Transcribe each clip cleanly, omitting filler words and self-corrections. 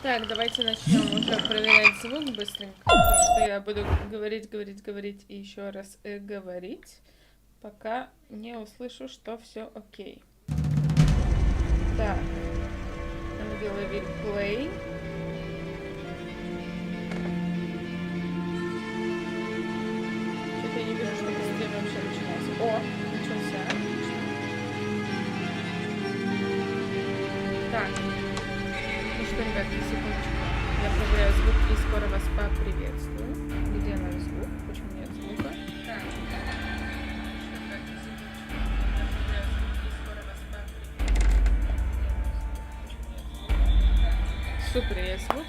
Так, давайте начнем уже проверять звук быстренько, потому что я буду говорить и еще раз говорить, пока не услышу, что все окей. Так, Ангеловиль плей. Что-то я не вижу, что стрим вообще начинается. О, начался. Так. Ну что, ребятки, секундочку. Я проверяю звук и скоро вас поприветствую. Где наш звук? Почему нет звука? Так. Супер, есть звук.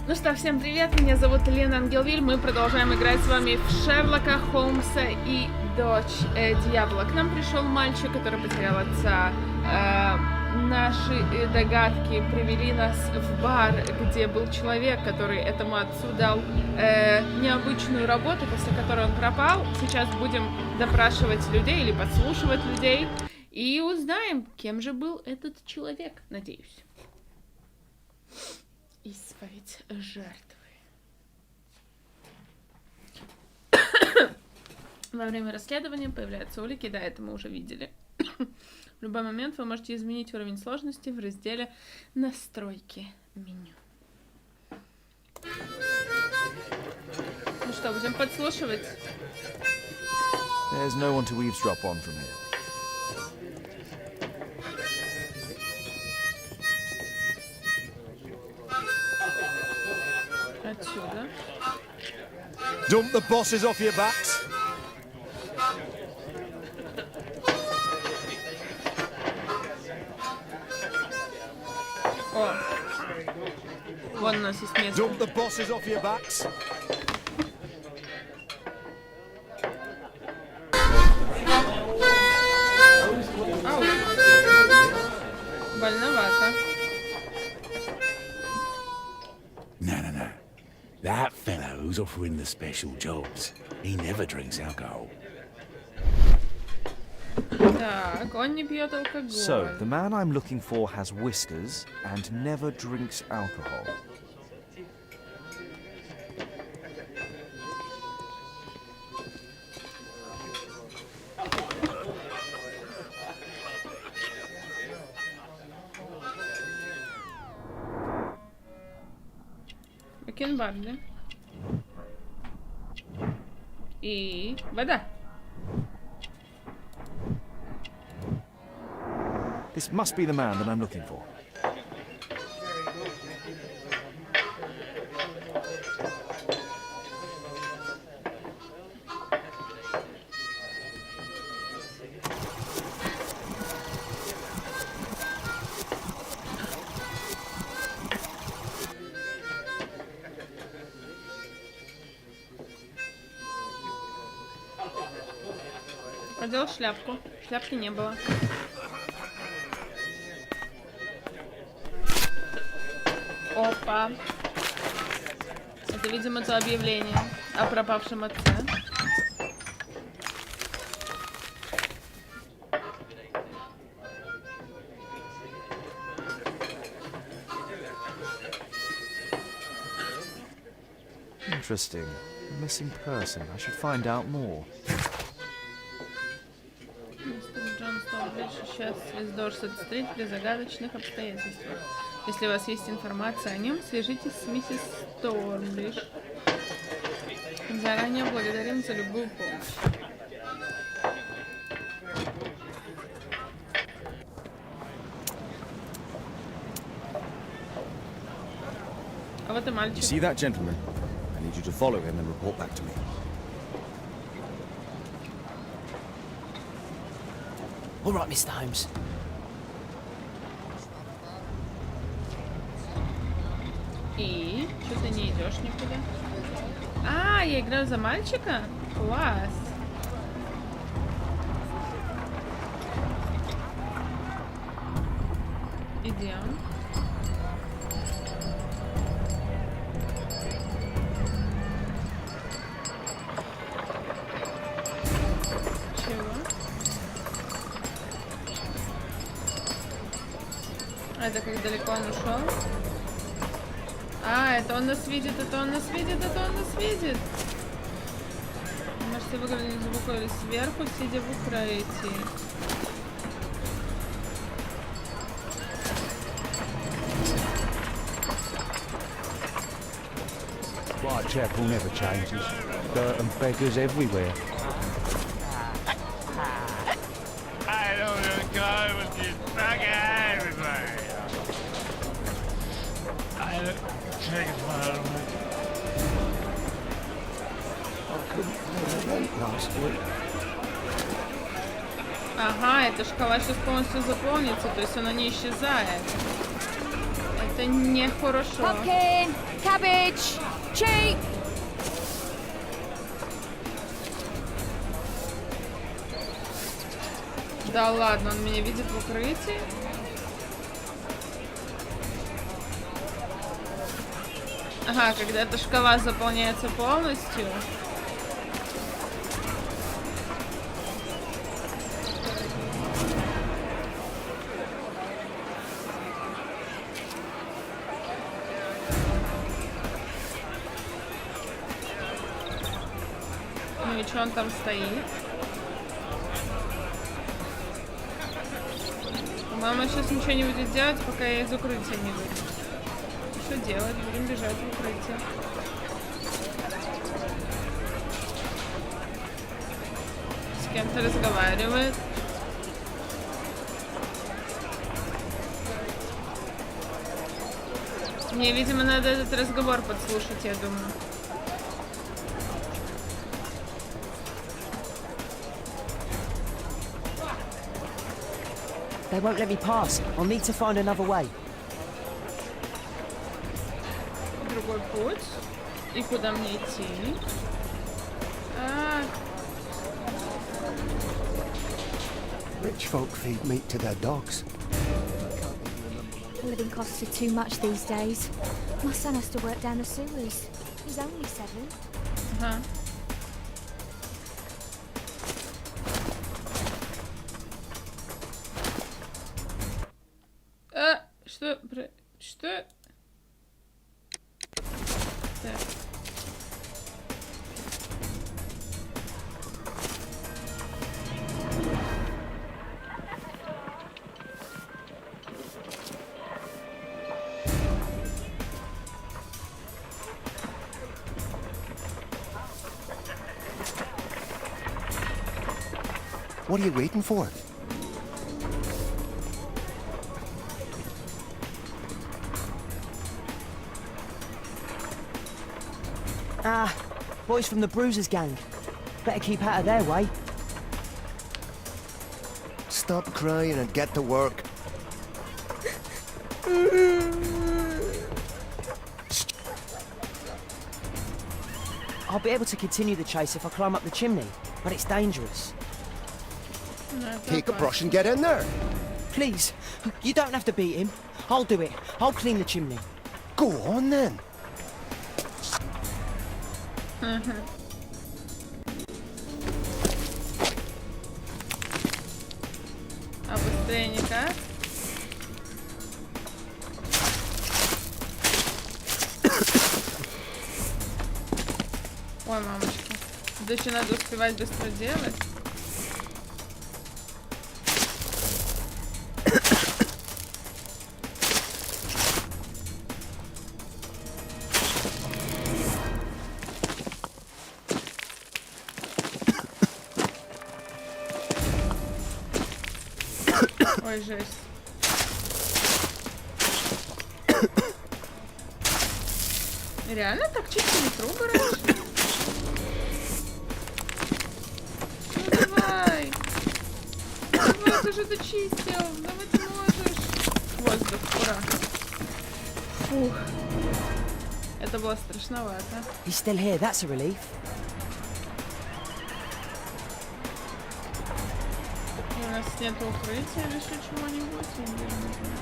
Ну что, всем привет, меня зовут Лена Ангелвиль. Мы продолжаем играть с вами в Шерлока, Холмса и дочь Дьявола. К нам пришел мальчик, который потерял отца. Наши догадки привели нас в бар, где был человек, который этому отцу дал необычную работу, после которой он пропал. Сейчас будем допрашивать людей или подслушивать людей и узнаем, кем же был этот человек, надеюсь. Исповедь жертвы. Во время расследования появляются улики, да, это мы уже видели. В любой момент вы можете изменить уровень сложности в разделе «Настройки меню». Ну что, будем подслушивать? There's no one to eavesdrop on from here. Отсюда. Dump the bosses off your backs. О, вон у нас есть место. Dump the bosses off your backs. Ау. Больновато. No. That fellow who's offering the special jobs, he never drinks alcohol. Так, он не пьет алкоголь. So, the man I'm looking for has whiskers and never drinks alcohol. Бакенбарды. И вода. This must be the man that I'm looking for. Одел шляпку. Шляпки не было. Опа. Это, видимо, то объявление о пропавшем отце. Interesting. Missing person. I should find out more. Мистер Джон Столбридж исчез из Дорсет-стрит при загадочных обстоятельствах. Если у вас есть информация о нем, свяжитесь с миссис Столбридж. Заранее благодарим за любую помощь. А вот и мальчик. You see that gentleman? I need you to follow him and report back to me. All right, Mr. Holmes. И что ты не идешь никуда? А, я играю за мальчика? Класс. Идем. Чего? Это как далеко он ушел? А, это он нас видит, это он нас видит, это он нас видит. Можете выглядеть звук или сверху, сидя в укрытии. Whitechapel never changes. Dirt and beggars everywhere. I don't want to go with this bugger everywhere. I don't take it for Last week. Ага, эта шкала сейчас полностью заполнится, то есть она не исчезает. Это нехорошо. Pumpkin, cabbage, cheek. Да ладно, он меня видит в укрытии? Ага, когда эта шкала заполняется полностью. Ну и что он там стоит? Мама сейчас ничего не будет делать, пока я из укрытия не выйду. Что делать? Будем бежать в укрытие. С кем-то разговаривает. Мне, видимо, надо этот разговор подслушать, я думаю. They won't let me pass. I'll need to find another way. Другой путь. И куда мне идти? А, Rich folk feed meat to their dogs. Living costs are too much these days. My son has to work down the sewers. He's only 7. ага. Что? Что? Так. What are you waiting for? Ah, boys from the Bruisers gang. Better keep out of their way. Stop crying and get to work. I'll be able to continue the chase if I climb up the chimney, but it's dangerous. Ну, это Take a опасно. brush and get in there. Please, you don't have to beat him. I'll do it. I'll clean the chimney. Go on then. А быстрее никак? Ой, мамочка. Да еще надо успевать быстро делать. Ой, жесть. Реально так чистили трубы раньше? Ну давай! Давай, ты же дочистил! Давай ты можешь! Воздух, ура! Фух. Это было страшновато. He's still here. That's a relief. У нас нет укрытия или еще чего-нибудь? Я не знаю.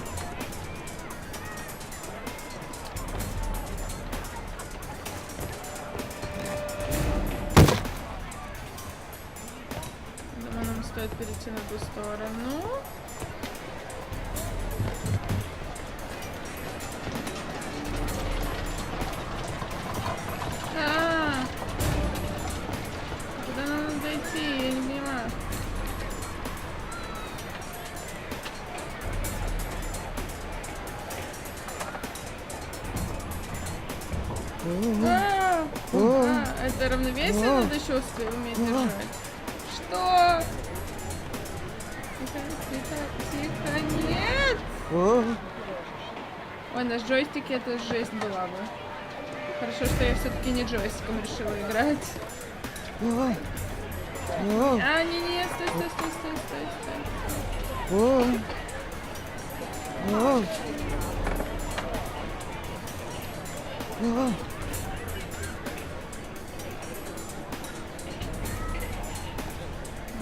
Думаю, нам стоит перейти на ту сторону. Это равновесие надо еще уметь держать. Что? Тихо, нет! Ой, на джойстике это жесть была бы. Хорошо, что я все-таки не джойстиком решила играть. А, не, стой.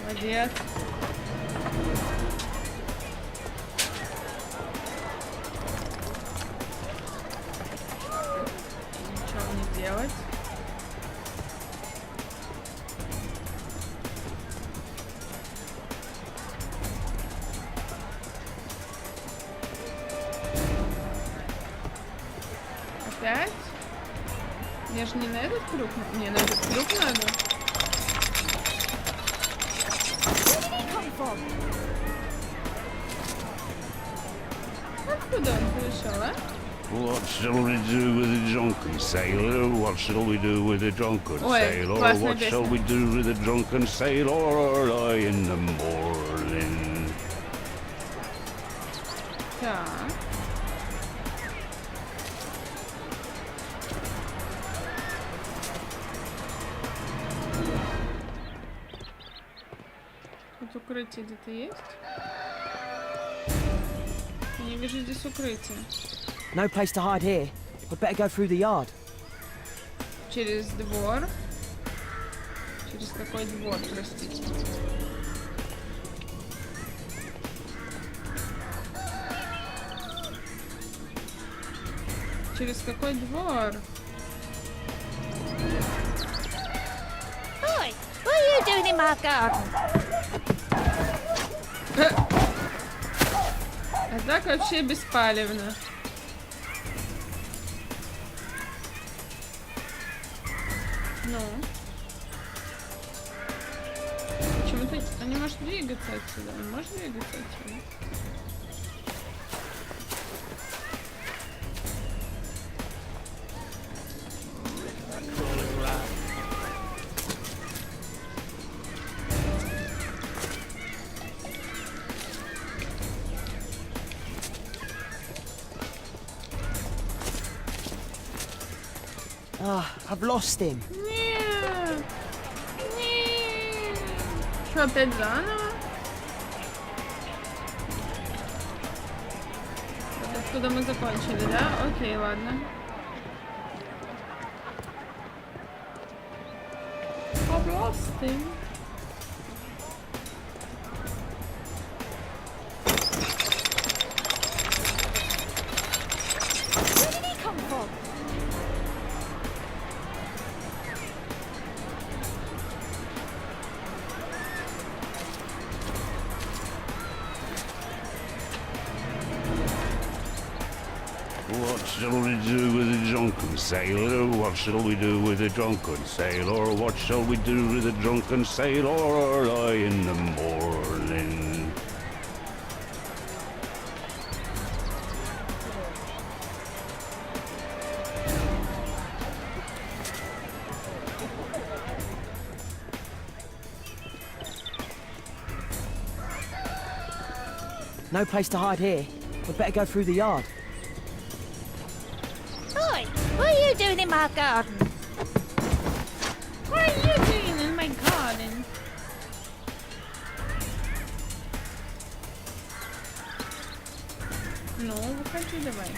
Молодец. Ничего не делать. Опять? Мне же не на этот круг, мне на этот круг надо. Откуда он пришел, а? What shall we do with a drunken sailor? What shall we do with a drunken Ой, sailor? классная What shall песня. we do with a drunken sailor early in the morning? Так. Тут укрытие где-то есть? Я не вижу здесь укрытия. No place to hide here. We'd better go through the yard. Через двор. Через какой двор, простите? Через какой двор? Oi, what are you doing in my garden? А так вообще беспалевно. Ну. Почему-то он не может двигаться отсюда. Он может двигаться отсюда? Ah, I've lost him. Нет! Нет! Что, опять заново? Вот откуда мы закончили, да? Окей, ладно. I've lost him. Where did he come from? What shall we do with a drunken sailor? What shall we do with a drunken sailor? What shall we do with a drunken sailor early in the morning? No place to hide here. We'd better go through the yard. Oi, what are you doing in my garden? What are you doing in my garden? Ну, выходи давай.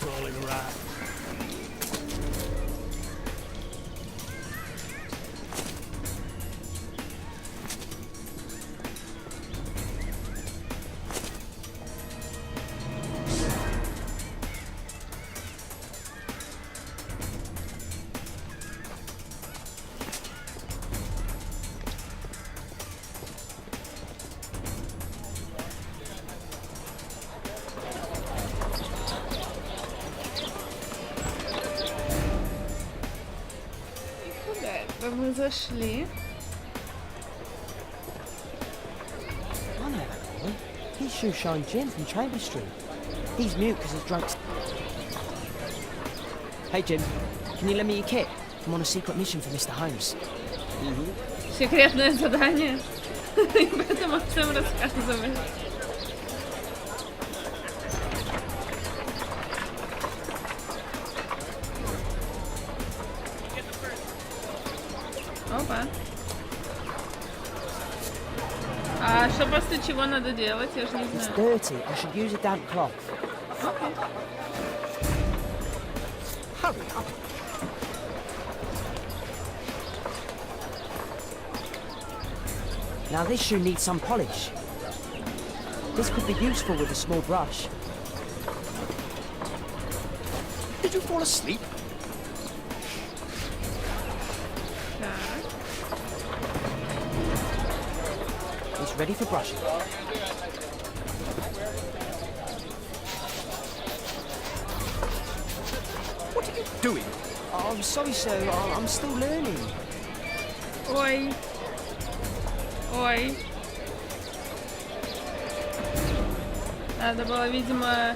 Crawling rat. мы зашли. I know that boy. He's Shoeshine Jim from Chambers Street. He's mute because he's drunk. Hey Jim, can you lend me your kit? I'm on a secret mission for Mr. Holmes. Секретное задание. И поэтому всем рассказываешь. Опа. А что после чего надо делать? Я же не It's знаю. dirty. I should use a damp cloth. Окей. Hurry up. Now this shoe needs some polish. This could be useful with a small brush. Did you fall asleep? Так. It's ready for brushing. What are you doing? Oh, I'm sorry, sir. I'm still learning. Ой. Ой. Надо было, видимо...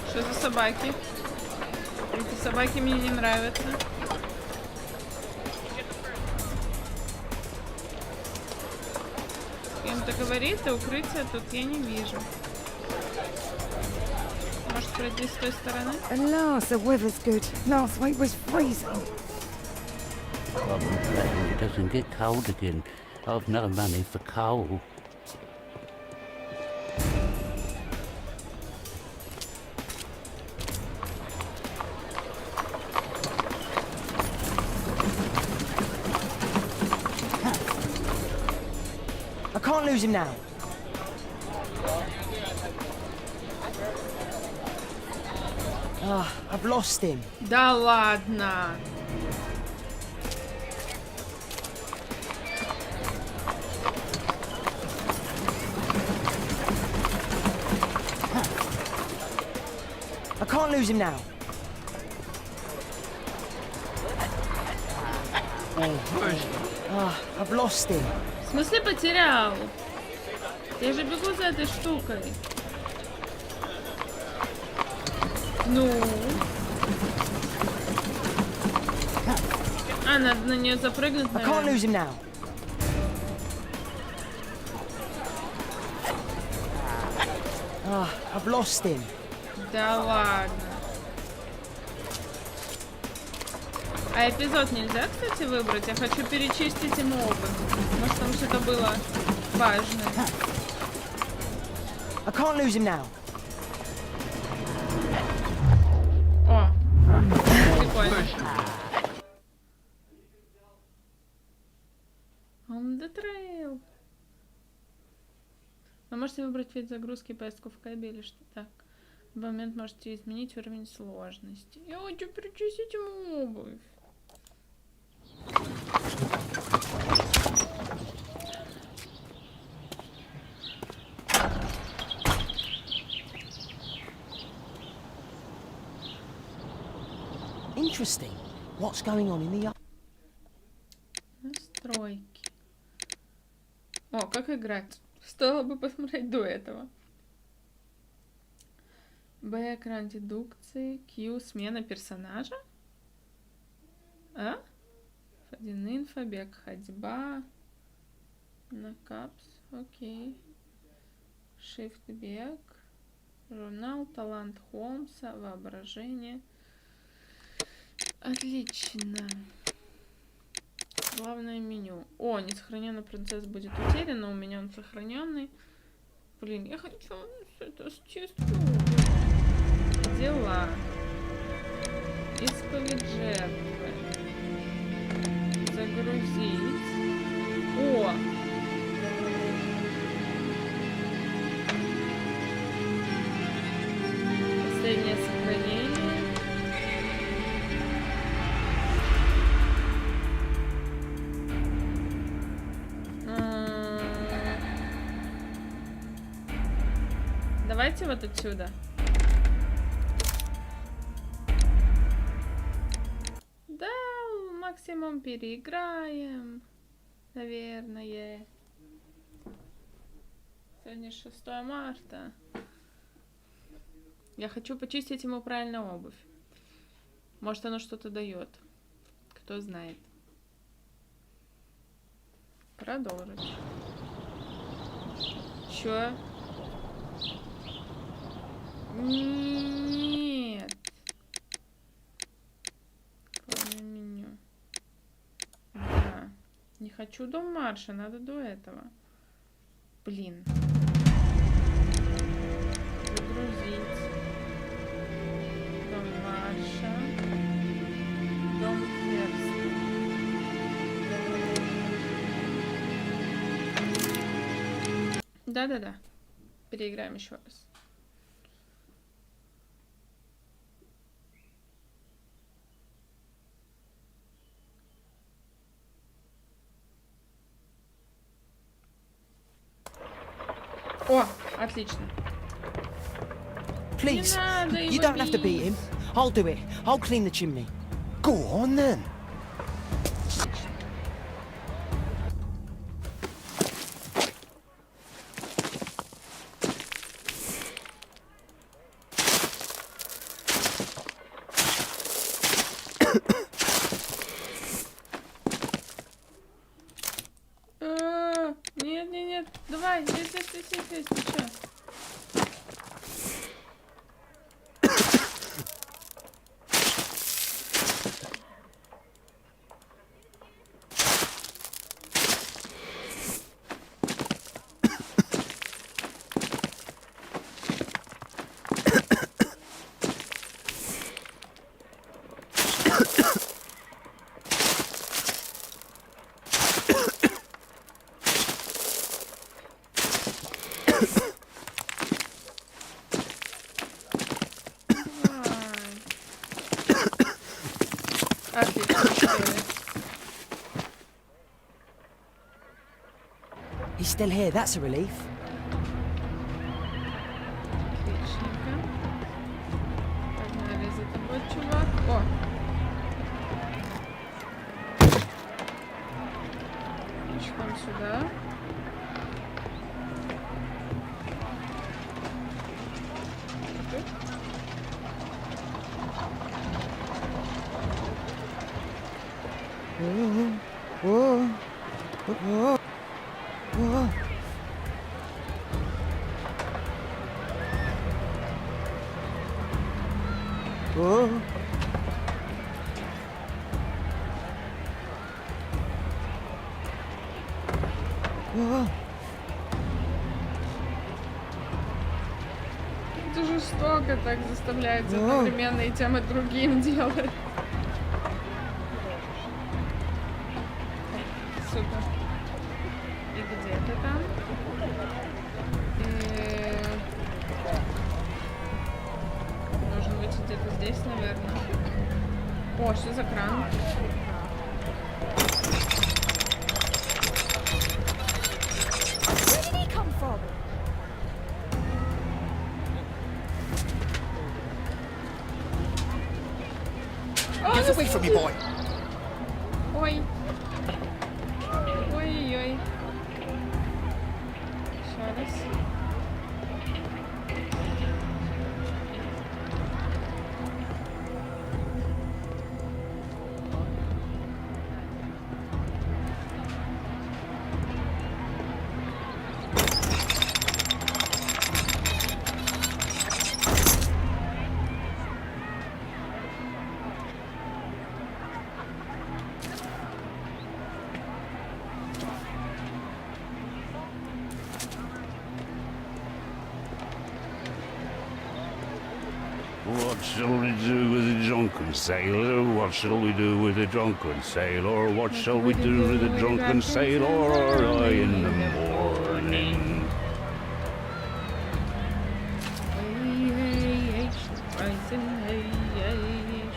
Что за собаки? Эти собаки мне не нравятся. С кем-то говорит, а укрытия тут я не вижу. Может пройти с той стороны? At last, the weather's good. Last week was freezing. I'm praying it doesn't get cold again. I've no money for coal. I can't lose him now. Ah, I've lost him. Да ладно. I can't lose him now. Ah, I've lost him. В смысле потерял? Я же бегу за этой штукой. Ну? А, надо на нее запрыгнуть, I can't наверное. lose him now. Ah, I've lost him. Да ладно. А эпизод нельзя, кстати, выбрать? Я хочу перечистить ему опыт. Может, там что-то было важное. I can't lose him now. О, прикольно. On the trail. Вы можете выбрать вид загрузки, поездку в кэбе или что так. В момент можете изменить уровень сложности. Я хочу перечистить ему обувь. Interesting. What's going on in the yard? Настройки. О, как играть? Стоило бы посмотреть до этого. Б, экран дедукции. Q, смена персонажа. А? F1 инфо, бег, ходьба. На капс. Окей. Shift, бег. Журнал, талант Холмса, воображение. Отлично. Главное меню. О, несохраненный процесс будет утерян, но у меня он сохраненный. Блин, я хочу это счастью. Дела. Исповедь жертвы. Загрузить. О! Последнее сохранение. Давайте вот отсюда. Да, максимум переиграем. Наверное. Сегодня 6 марта. Я хочу почистить ему правильно обувь. Может, оно что-то дает. Кто знает. Продолжить. Чё? Нет. Полное меню. Да. Не хочу дом марша, надо до этого. Блин. Загрузить. Дом марша. Дом верста. Да-да-да. Переиграем еще раз. О, отлично. Please, надо you его don't have to beat бить. him. I'll do it. I'll clean the chimney. Go on then. Нет, нет, нет. Давай, есть, ты чё? He's still here. That's a relief. Отличненько. Погнали за тобой, чувак. О! Пешком сюда. Это жестоко так заставляется одновременно и тем, и другим делать. Супер. И где ты там? Должен быть где-то здесь, наверное. О, что за кран? Where did he come from? Get away from me, boy. Ой. Ой-ой-ой. Еще раз. What shall we do with the drunken sailor? What shall we do with the drunken sailor? What shall we do with the drunken sailor early in the morning? Hey, hey, hey, should rising, hey, hey,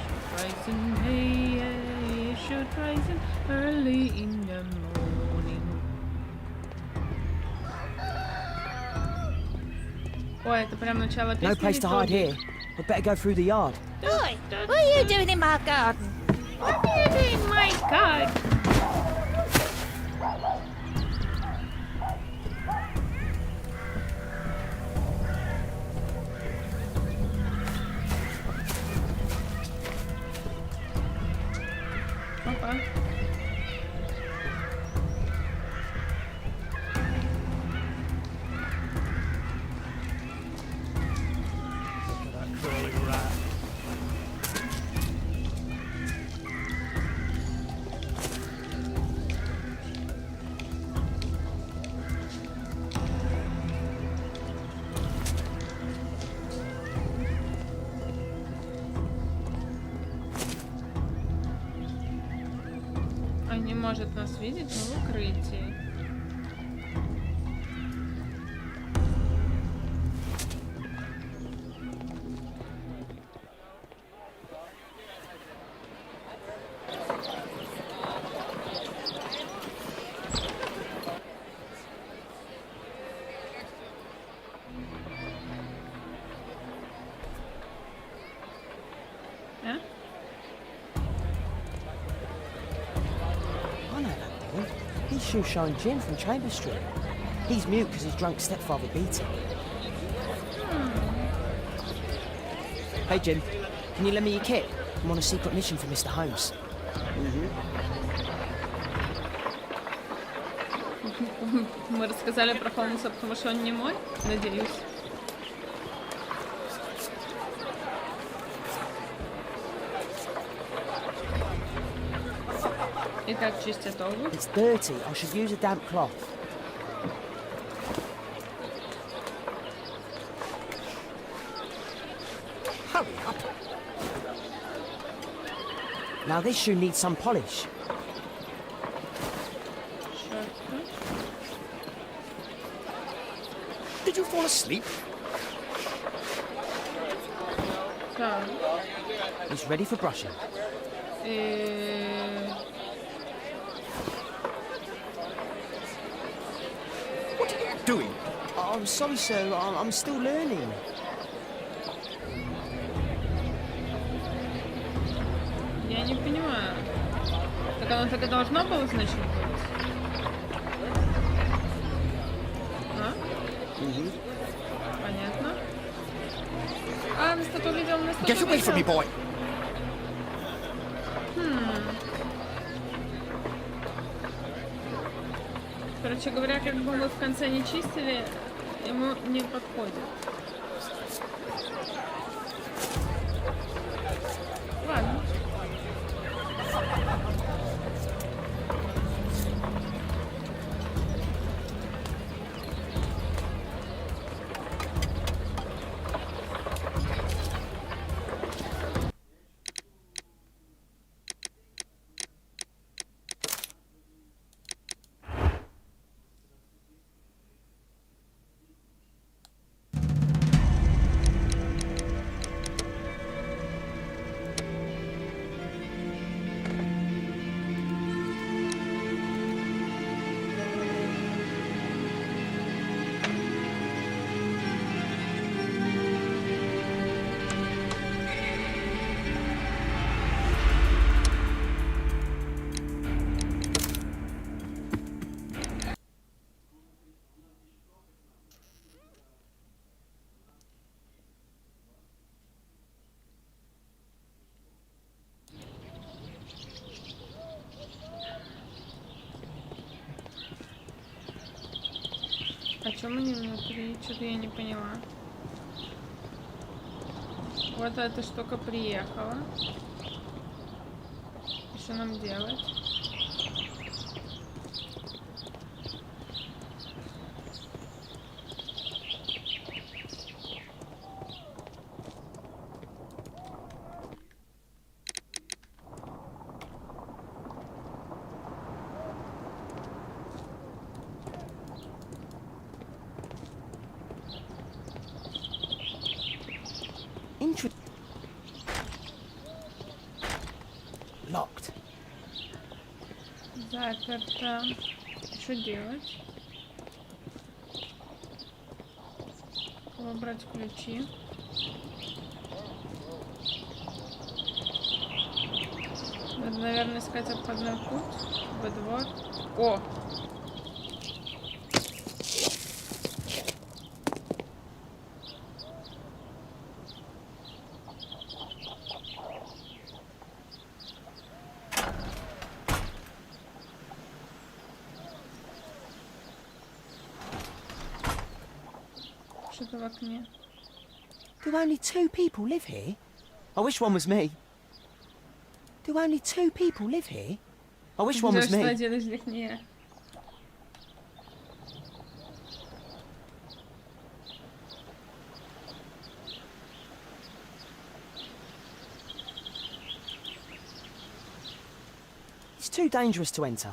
should rising, hey, hey, should rising early in the morning. Ой, это прям начало песни. No place to hide here. We'd better go through the yard. Boy, what are you doing in my garden? What are you doing, my God? Опа. Crawling rat. Он не может нас видеть, но в укрытии. А? I know that boy. He's Shoeshine Jim from Chamber Street. He's mute because his drunk stepfather beat him. Hey Jim, can you lend me your kit? I'm on a secret mission for Mr. Holmes. Мы рассказали про Холмса, потому что он не мой, надеюсь. И как чистят обувь? It's dirty. I should use a damp cloth. Hurry up. Now this shoe needs some polish. Щетка. Did you fall asleep? Так. It's ready for brushing. What are you doing? Oh, I'm sorry, sir. I'm still learning. Я не понимаю. Так оно так и должно было, значит, быть? А? Понятно. А, нас тут увидел, нас тут Get away from me, увидел. boy. Короче говоря, как бы мы в конце не чистили, ему не подходит. Ладно. А чем они внутри? Что-то я не поняла. Вот эта штука приехала. И что нам делать? Locked. Заперто. Что делать? убрать ключи. Надо, наверное, искать обходной путь во двор. О! Что-то в окне. Do only 2 people live here? I wish one was me. Do only 2 people live here? I wish one was Жаль, что me. один из них не я. It's too dangerous to enter.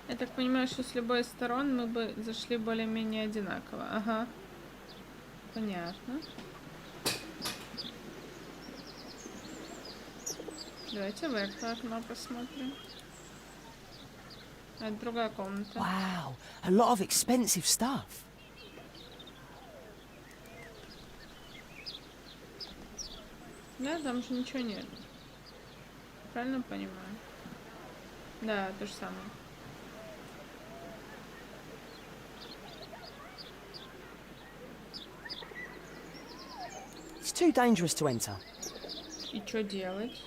Я так понимаю, что с любой из сторон мы бы зашли более-менее одинаково. Ага. Понятно. Давайте в это окно посмотрим. А это другая комната. Wow, a lot of expensive stuff. Да, там же ничего нет. Правильно понимаю? Да, то же самое. It's too dangerous to enter. И что делать?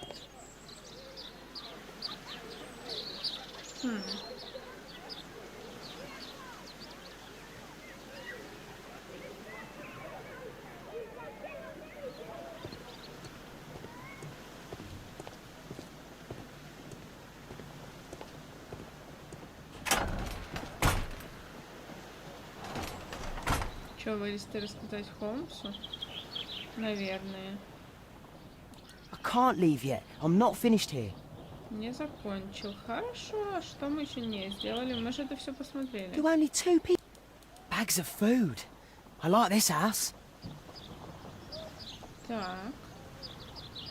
Что, вылезти рассказать Холмсу? Наверное. I can't leave yet. I'm not finished here. Не закончил. Хорошо. А что мы еще не сделали? Мы же это все посмотрели. Do only 2 people. Bags of food. I like this house. Так.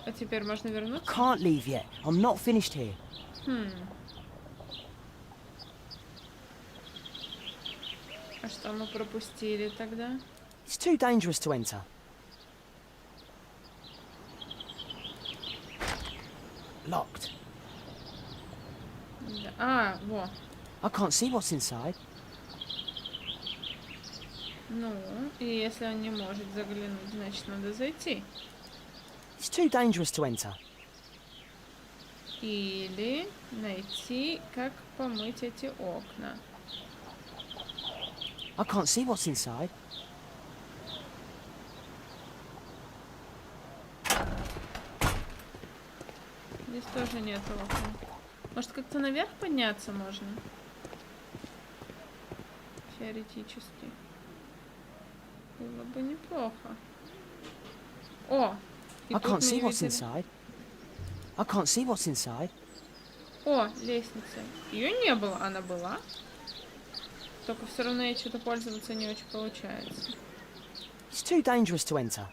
А теперь можно I вернуться? can't leave yet. I'm not finished here. А что мы пропустили тогда? It's too dangerous to enter. Locked. Да. А, во. I can't see what's inside. Ну, и если он не может заглянуть, значит, надо зайти. It's too dangerous to enter. Или найти, как помыть эти окна. I can't see what's inside. Здесь тоже нет окон. Может, как-то наверх подняться можно? Теоретически. Было бы неплохо. О! И I тут can't мы see what's видели- inside. I can't see what's inside. О, лестница. Ее не было, она была. Только все равно ей что-то пользоваться не очень получается. It's too dangerous to enter.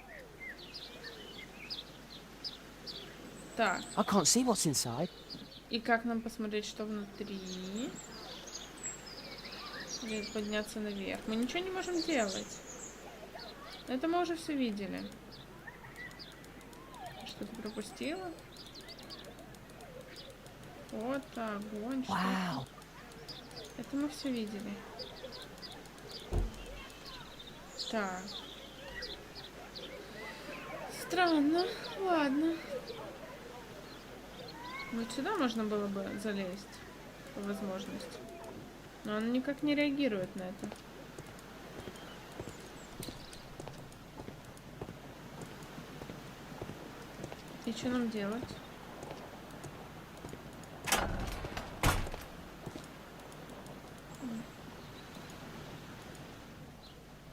Так, I can't see what's inside. и как нам посмотреть, что внутри? Или подняться наверх? Мы ничего не можем делать. Это мы уже все видели. Что-то пропустила? Вот огонь. Что Wow. это мы все видели. Так. Странно. Ладно. Вот сюда можно было бы залезть по возможности. Но он никак не реагирует на это. И что нам делать?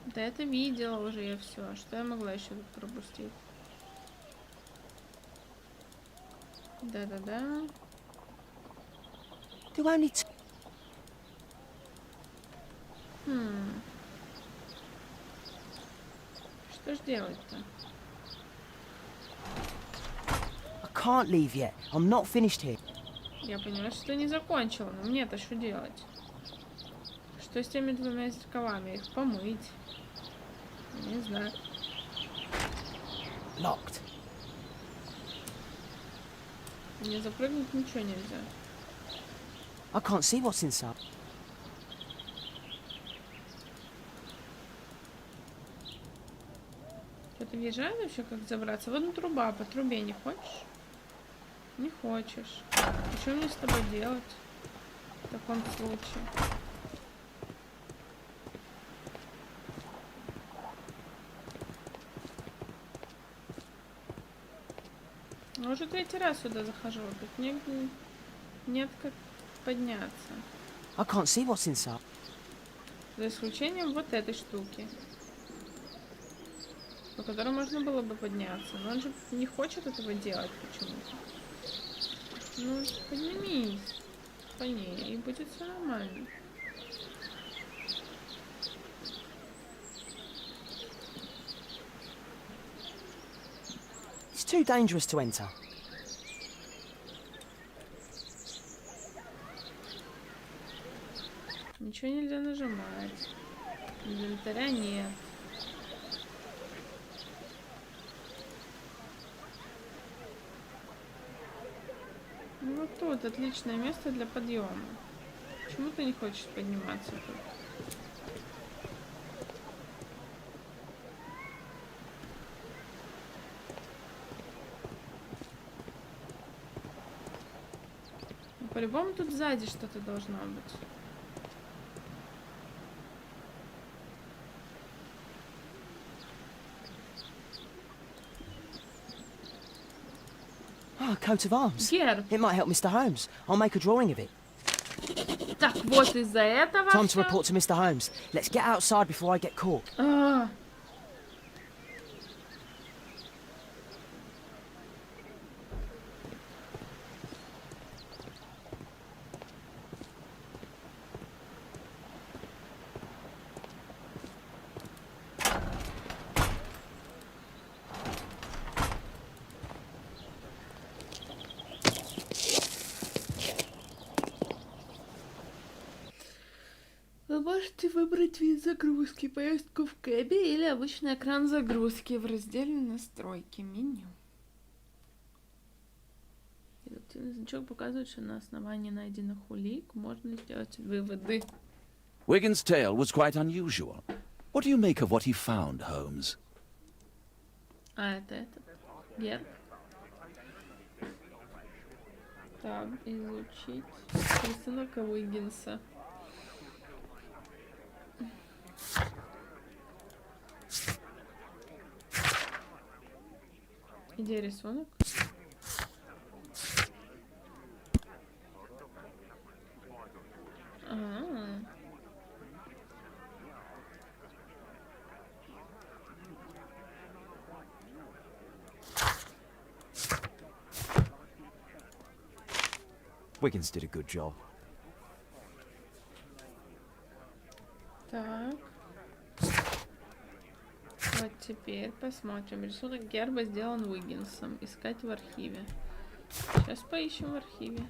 Да это видела уже я все. Что я могла еще тут пропустить? Да-да-да. Do only 2. Что ж делать-то? I can't leave yet. I'm not finished here. Я поняла, что не закончила, но мне-то что делать? Что с теми двумя зеркалами? Их помыть? Не знаю. Locked. Мне запрыгнуть ничего нельзя. I can't see what's inside. Кто-то въезжает вообще, как забраться? Вот труба, по трубе не хочешь? Не хочешь. И что мне с тобой делать в таком случае? Я уже третий раз сюда захожу. Тут нет как подняться. I can't see what's inside. За исключением вот этой штуки, по которой можно было бы подняться. Но он же не хочет этого делать почему-то. Ну, поднимись по ней, и будет все нормально. It's too dangerous to enter. Ничего нельзя нажимать. Инвентаря нет. Ну вот тут отличное место для подъема. Почему ты не хочешь подниматься тут? Ну, по-любому тут сзади что-то должно быть. Oh, a coat of arms. Герб. It might help Mr. Holmes. I'll make a drawing of it. Так вот из-за этого Time to всё. report to Mr. Holmes. Let's get outside before I get caught. Вы можете выбрать вид загрузки, поездку в кэбе или обычный экран загрузки в разделе настройки меню. Дедуктивный значок показывает, что на основании найденных улик можно сделать выводы. Wigan's tale was quite unusual. What do you make of what he found, Holmes? А, это этот герб. Так, изучить рисунок Уиггинса. Где рисунок? А-а-а. Wiggins did a good job. Так. Вот теперь посмотрим. Рисунок герба сделан Уиггинсом. Искать в архиве. Сейчас поищем в архиве.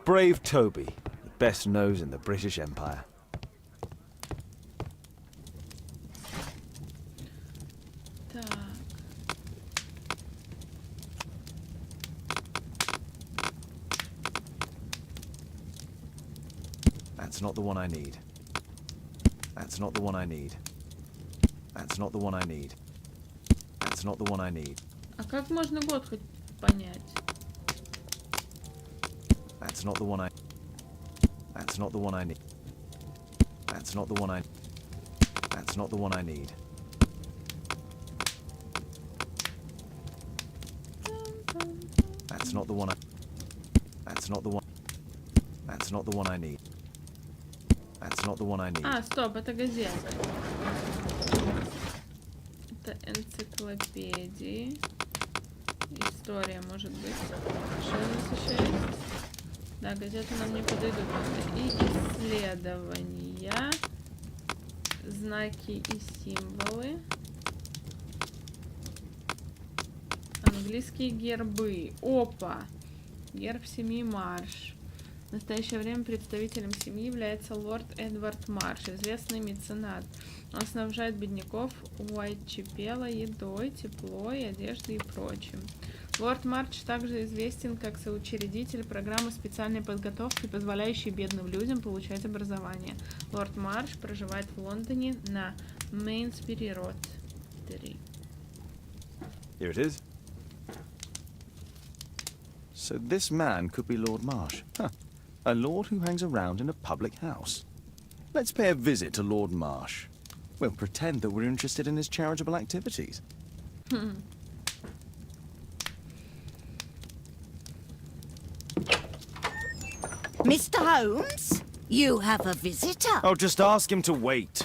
Brave Toby, the best nose in the British Empire. Так. That's not the one I need. That's not the one I need. That's not the one I need. That's not the one I need. А как можно год хоть понять? That's not the one I... That's not the one I need. That's not the one I... That's not the one I need. That's not the one I... That's not the one... That's not the one I need. That's not the one I need. А, стоп, это газета. Это энциклопедии. История, может быть. Что здесь еще есть? Да, газеты нам не подойдут. И исследования. знаки и символы. Английские гербы. Опа! Герб семьи Марш. В настоящее время представителем семьи является лорд Эдвард Марш, известный меценат. Он снабжает бедняков Уайтчепела едой, теплой, одеждой и прочим. Лорд Марш также известен как соучредитель программы специальной подготовки, позволяющей бедным людям получать образование. Лорд Марш проживает в Лондоне на Мейнсбери-Род 3. Here it is. So this man could be Lord Marsh. Huh. A lord who hangs around in a public house. Let's pay a visit to Lord Marsh. We'll pretend that we're interested in his charitable activities. Mr. Holmes, you have a visitor. Oh, just ask him to wait.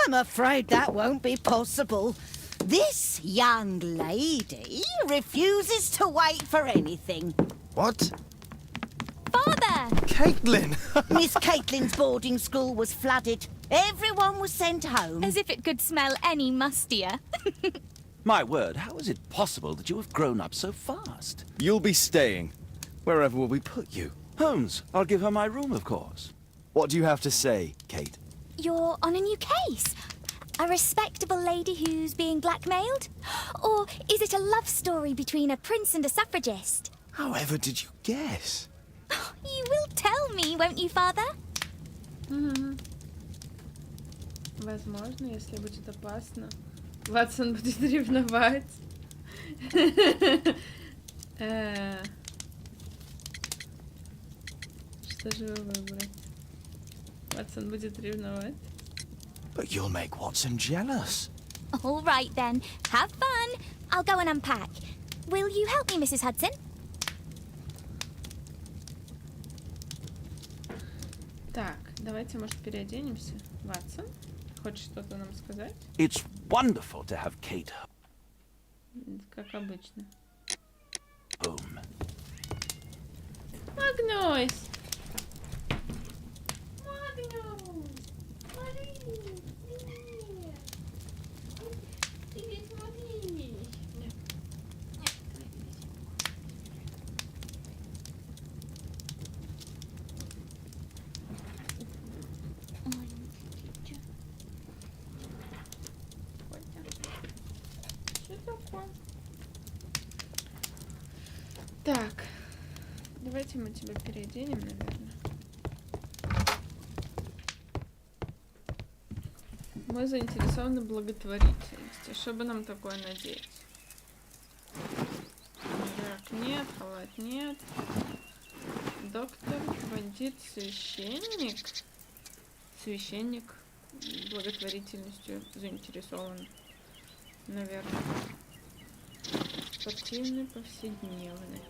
I'm afraid that won't be possible. This young lady refuses to wait for anything. What? Father! Caitlin! Miss Caitlin's boarding school was flooded. Everyone was sent home. As if it could smell any mustier. My word, how is it possible that you have grown up so fast? You'll be staying. Wherever will we put you? Holmes, I'll give her my room, of course. What do you have to say, Kate? You're on a new case. A respectable lady who's being blackmailed? Or is it a love story between a prince and a suffragist? However did you guess? You will tell me, won't you, father? Возможно, если будет опасно, Ватсон будет ревновать. Что же вы выбрать? Ватсон будет ревновать? But you'll make Watson jealous. All right then, have fun. I'll go and unpack. Will you help me, Mrs. Hudson? Так, давайте, может, переоденемся. Ватсон, хочешь что-то нам сказать? It's wonderful to have Kate Как обычно. home. Магнус! Магнус! Смотри! Привет! Ты смотри! Нет. Что такое? Так, давайте мы тебя переоденем, наверное. Мы заинтересованы в благотворительности. Что бы нам такое надеть? Так, нет, халат нет. Доктор, бандит, священник. Священник благотворительностью заинтересован, наверное. Спортивный, повседневный.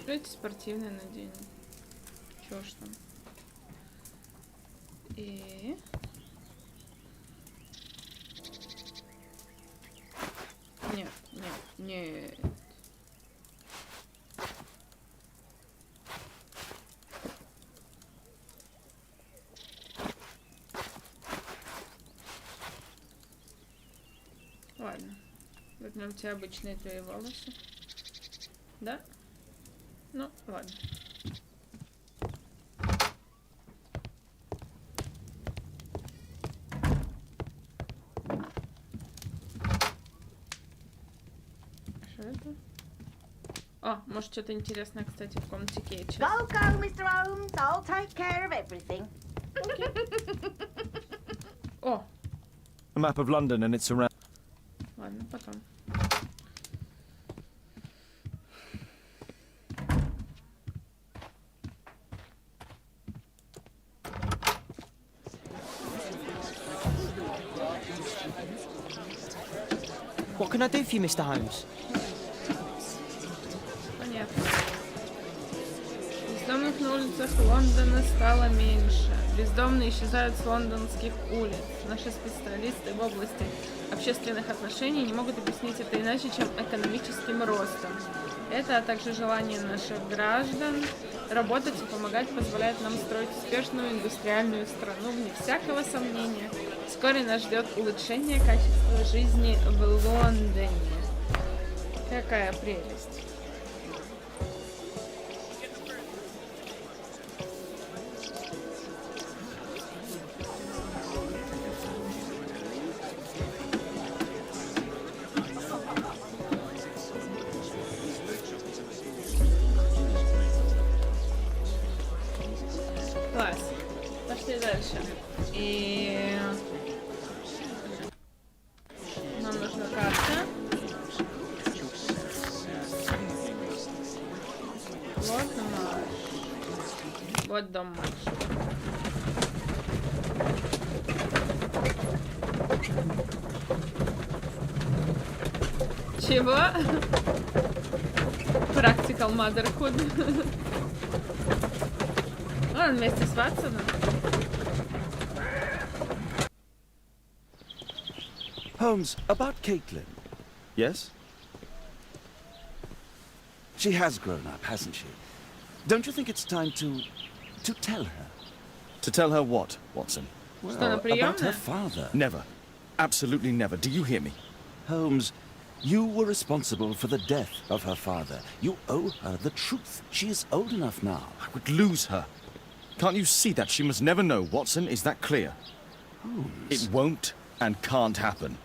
Давайте спортивный наденем. Чё ж там? И... Нет, нет, нет. Ладно. Возьмем те обычные твои волосы. Да? Ну, ладно. Что это? О, может, что-то интересное, кстати, в комнате Кейт. Go, go, Mr. Holmes. I'll take care of everything. О, A map of London and its surroundings. ладно, потом. What can I do for you, Mr. Holmes? Понятно. Бездомных на улицах Лондона стало меньше. Бездомные исчезают с лондонских улиц. Наши специалисты в области общественных отношений не могут объяснить это иначе, чем экономическим ростом. Это, а также желание наших граждан работать и помогать позволяет нам строить успешную индустриальную страну, вне всякого сомнения. Вскоре нас ждет улучшение качества жизни в Лондоне. Какая прелесть. Класс. Пошли дальше. И нам нужна карта. Вот марш. Вот дом марш. Чего? Practical motherhood. Он вместе с Ватсоном. Holmes, about Caitlin. Yes? She has grown up, hasn't she? Don't you think it's time to tell her? To tell her what, Watson? Well, она about приемная? her father. Never. Absolutely never. Do you hear me? Holmes, you were responsible for the death of her father. You owe her the truth. She is old enough now. I would lose her. Can't you see that? She must never know, Watson. Is that clear? Holmes. It won't and can't happen.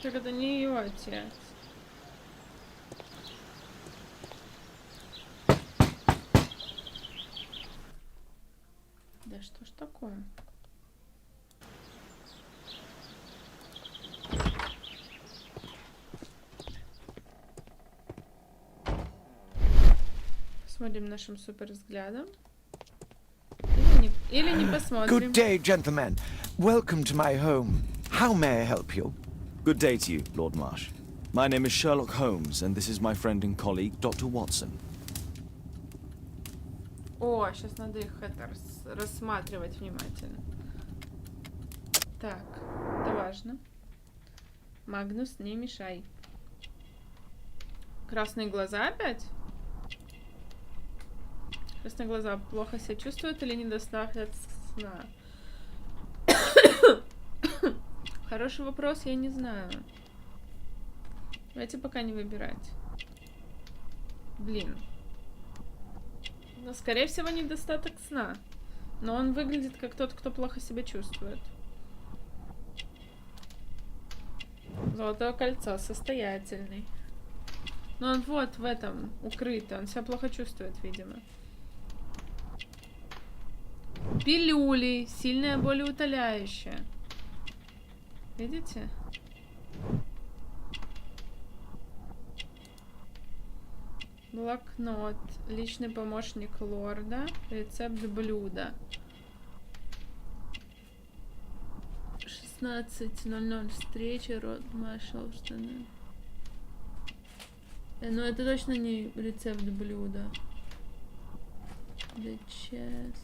Так это не ее отец. Да что ж такое? Посмотрим нашим супер взглядом. Или не посмотрим. Good day, gentlemen. Welcome to my home. How may I help you? Good day to you, Lord Marsh. My name is Sherlock Holmes, and this is my friend and colleague, Dr. Watson. О, сейчас надо их это рассматривать внимательно. Так, это важно. Магнус, не мешай. Красные глаза опять? Красные глаза плохо себя чувствуют или недостаточно сна? Хороший вопрос, я не знаю. Давайте пока не выбирать. Блин. Но, скорее всего, недостаток сна. Но он выглядит как тот, кто плохо себя чувствует. Золотое кольцо, состоятельный. Но он вот в этом укрытый, он себя плохо чувствует, видимо. Пилюли, сильная болеутоляющая. Видите? Блокнот. Личный помощник лорда. Рецепт блюда. 16:00 встреча. Род маршал. Ну это точно не рецепт блюда. The chest.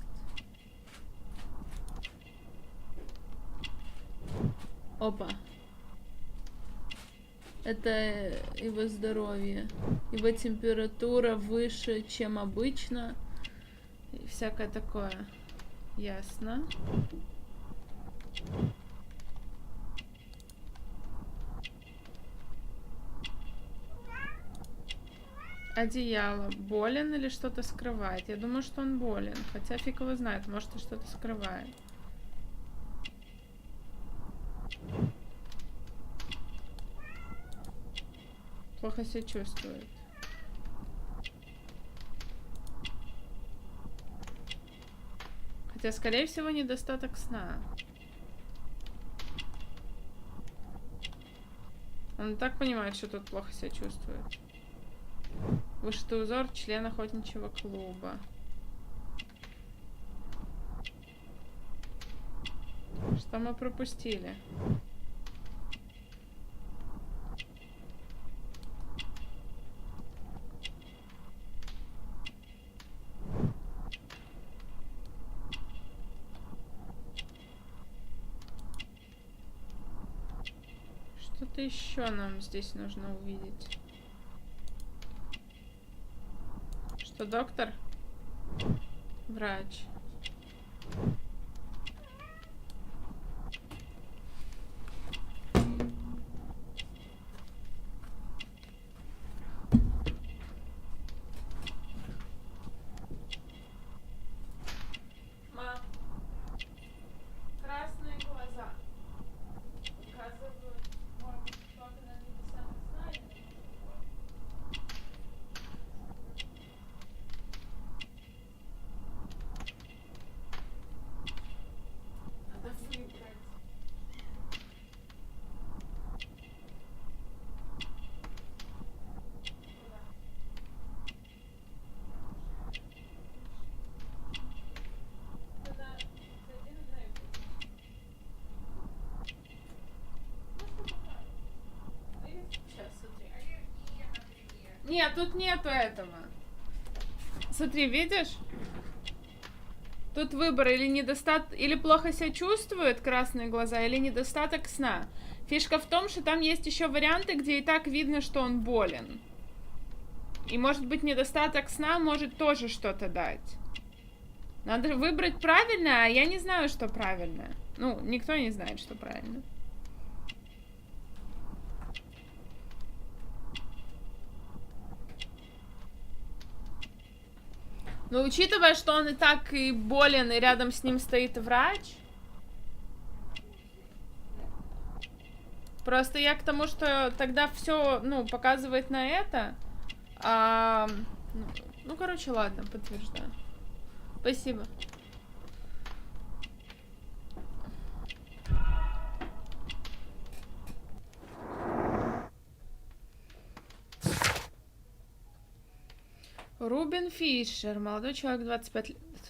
Опа. Это его здоровье. Его температура выше, чем обычно. И всякое такое. Ясно. Одеяло. Болен или что-то скрывает? Я думаю, что он болен. Хотя фиг его знает, может и что-то скрывает. Плохо себя чувствует. Хотя, скорее всего, недостаток сна. Он и так понимает, что тут плохо себя чувствует. Вышитый узор, член охотничьего клуба. Что мы пропустили? Что-то еще нам здесь нужно увидеть. Что, доктор? Врач. Мам, красные глаза. Указывают, может быть, что-то на небесах знает. Надо выбрать. Нет, тут нету этого. Смотри, видишь? Тут выбор или или плохо себя чувствует, красные глаза, или недостаток сна. Фишка в том, что там есть еще варианты, где и так видно, что он болен. И может быть недостаток сна может тоже что-то дать. Надо выбрать правильно, а я не знаю, что правильно. Ну, никто не знает, что правильно. Но учитывая, что он и так и болен, и рядом с ним стоит врач. Просто я к тому, что тогда все, ну, показывает на это. Ну, короче, ладно, подтверждаю. Спасибо. Рубин Фишер, молодой человек,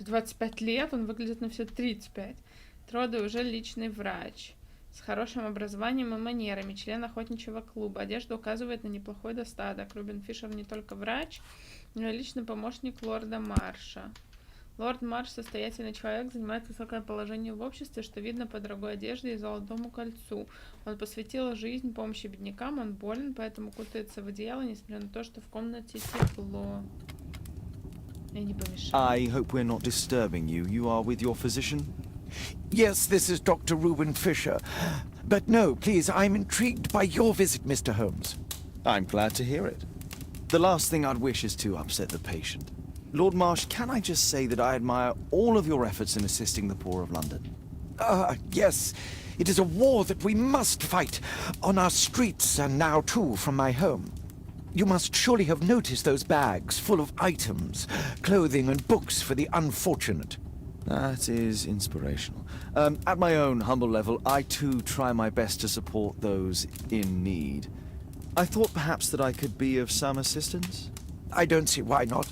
25 лет, он выглядит на все 35. Троды уже личный врач. С хорошим образованием и манерами, член охотничьего клуба. Одежда указывает на неплохой достаток. Рубин Фишер не только врач, но и личный помощник лорда Марша. Лорд Марш состоятельный человек, занимает высокое положение в обществе, что видно по дорогой одежде и золотому кольцу. Он посвятил жизнь помощи беднякам, он болен, поэтому кутается в одеяло, несмотря на то, что в комнате тепло. Я не помешаю. I hope we're not disturbing you. You are with your physician? Yes, this is Dr. Reuben Fisher. But no, please, I'm intrigued by your visit, Mr. Holmes. I'm glad to hear it. The last thing I'd wish is to upset the patient. Lord Marsh, can I just say that I admire all of your efforts in assisting the poor of London? Yes. It is a war that we must fight, on our streets and now too from my home. You must surely have noticed those bags full of items, clothing and books for the unfortunate. That is inspirational. At my own humble level, I too try my best to support those in need. I thought perhaps that I could be of some assistance. I don't see why not.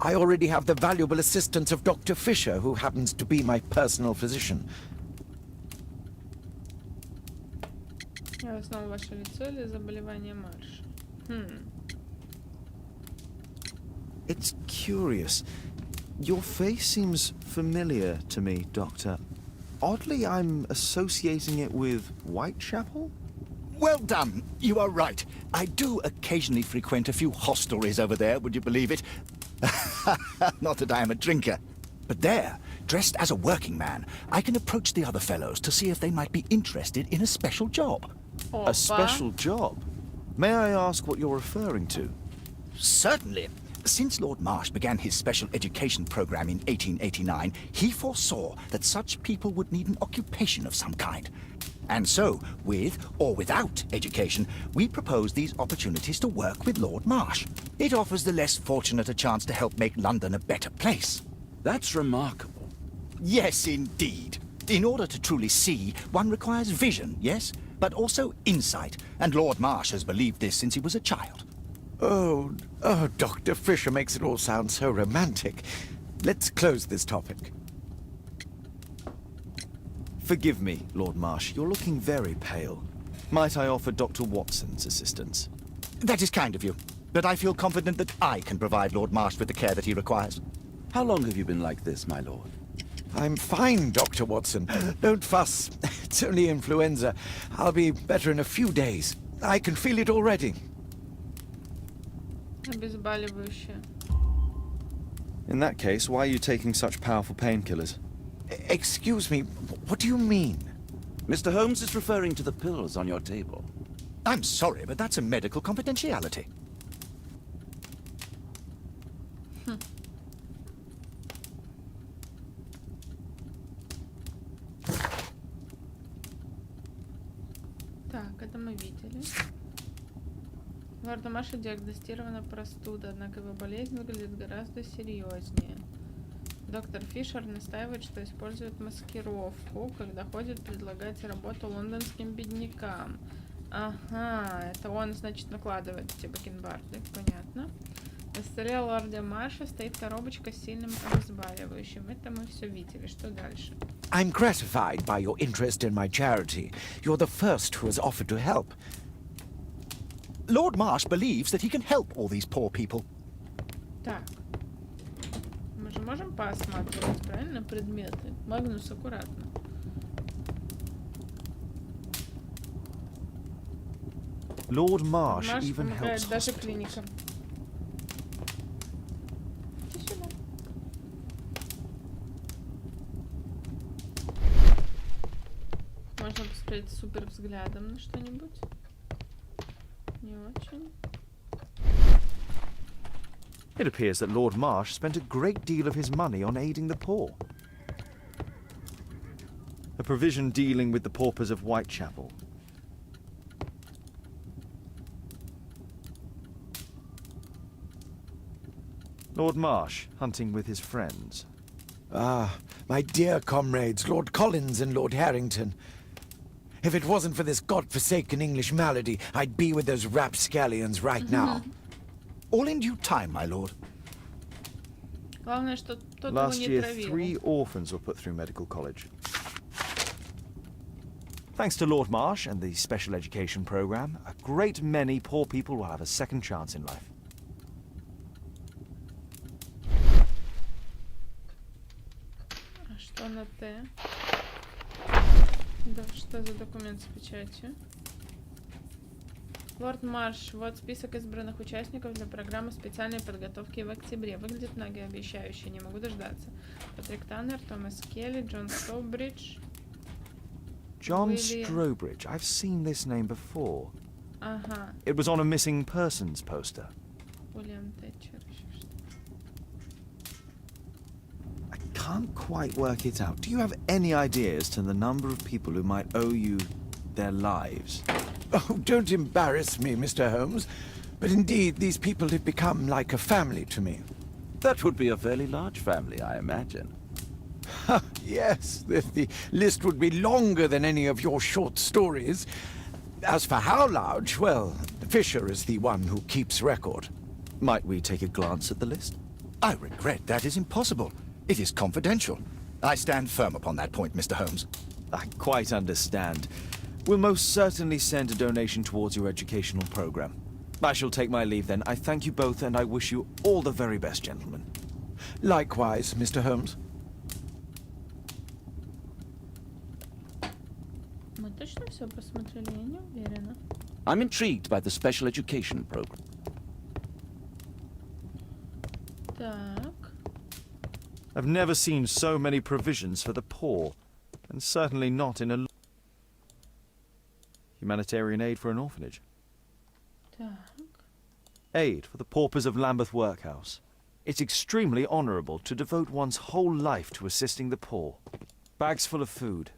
I already have the valuable assistance of Dr. Fisher, who happens to be my personal physician. Я узнал ваше лицо или заболевание Марша. It's curious. Your face seems familiar to me, Doctor. Oddly, I'm associating it with Whitechapel? Well done. You are right. I do occasionally frequent a few hostelries over there, would you believe it? Not that I am a drinker. But there, dressed as a working man, I can approach the other fellows to see if they might be interested in a special job. A special job? May I ask what you're referring to? Certainly. Since Lord Marsh began his special education program in 1889, he foresaw that such people would need an occupation of some kind. And so, with or without education, we propose these opportunities to work with Lord Marsh. It offers the less fortunate a chance to help make London a better place. That's remarkable. Yes, indeed. In order to truly see, one requires vision, yes? But also insight. And Lord Marsh has believed this since he was a child. Oh, Dr. Fisher makes it all sound so romantic. Let's close this topic. Forgive me, Lord Marsh. You're looking very pale. Might I offer Dr. Watson's assistance? That is kind of you. But I feel confident that I can provide Lord Marsh with the care that he requires. How long have you been like this, my lord? I'm fine, Dr. Watson. Don't fuss. It's only influenza. I'll be better in a few days. I can feel it already. Обезболивающее. In that case, why are you taking such powerful painkillers? Excuse me, what do you mean? Mr. Holmes is referring to the pills on your table. I'm sorry, but that's a medical confidentiality. Так, это мы видели. Лорду Маршу диагностирована простуда, однако его болезнь выглядит гораздо серьезнее. Доктор Фишер настаивает, что использует маскировку, когда ходит предлагать работу лондонским беднякам. Ага, это он, значит, накладывает эти бакенбарды, понятно. На столе лорда Марша стоит коробочка с сильным обезболивающим. Это мы все видели. Что дальше? I'm gratified by your interest in my charity. You're the first who has offered to help. Lord Marsh believes that he can help all these poor people. Так. Мы же можем посматривать, правильно, предметы? Магнус, аккуратно. Lord Marsh Марш even помогает helps даже hospitals. клиникам. Иди сюда. Можно посмотреть супер взглядом на что-нибудь. Не очень. It appears that Lord Marsh spent a great deal of his money on aiding the poor. A provision dealing with the paupers of Whitechapel. Lord Marsh, hunting with his friends. Ah, my dear comrades, Lord Collins and Lord Harrington. If it wasn't for this godforsaken English malady, I'd be with those rapscallions right now. All in due time, my lord. Главное, что тот его Last не year, травил. 3 orphans were put through medical college. Thanks to Lord Marsh and the special education program, a great many poor people will have a second chance in life. А что на Т? Да, что за документ с печатью? Лорд Марш, вот список избранных участников для программы специальной подготовки в октябре. Выглядит многообещающе, не могу дождаться. Патрик Таннер, Томас Келли, Джон Стоубридж. John William- Strobridge. I've seen this name before. Ага, It was on a missing persons poster. Уильям Тэтчер. Еще что. I can't quite work it out. Do you have any idea as to the number of people who might owe you their lives? Oh, don't embarrass me, Mr. Holmes. But indeed, these people have become like a family to me. That would be a fairly large family, I imagine. Yes, the list would be longer than any of your short stories. As for how large, well, Fisher is the one who keeps record. Might we take a glance at the list? I regret that is impossible. It is confidential. I stand firm upon that point, Mr. Holmes. I quite understand. We'll most certainly send a donation towards your educational program. I shall take my leave then. I thank you both and I wish you all the very best, gentlemen. Likewise, Mr. Holmes. Мы точно все посмотрели? Я не уверена. I'm intrigued by the special education program. Так. I've never seen so many provisions for the poor, and certainly not in a humanitarian aid for an orphanage. Так. Aid for the paupers of Lambeth Workhouse. It's extremely honourable to devote one's whole life to assisting the poor. Bags full of food.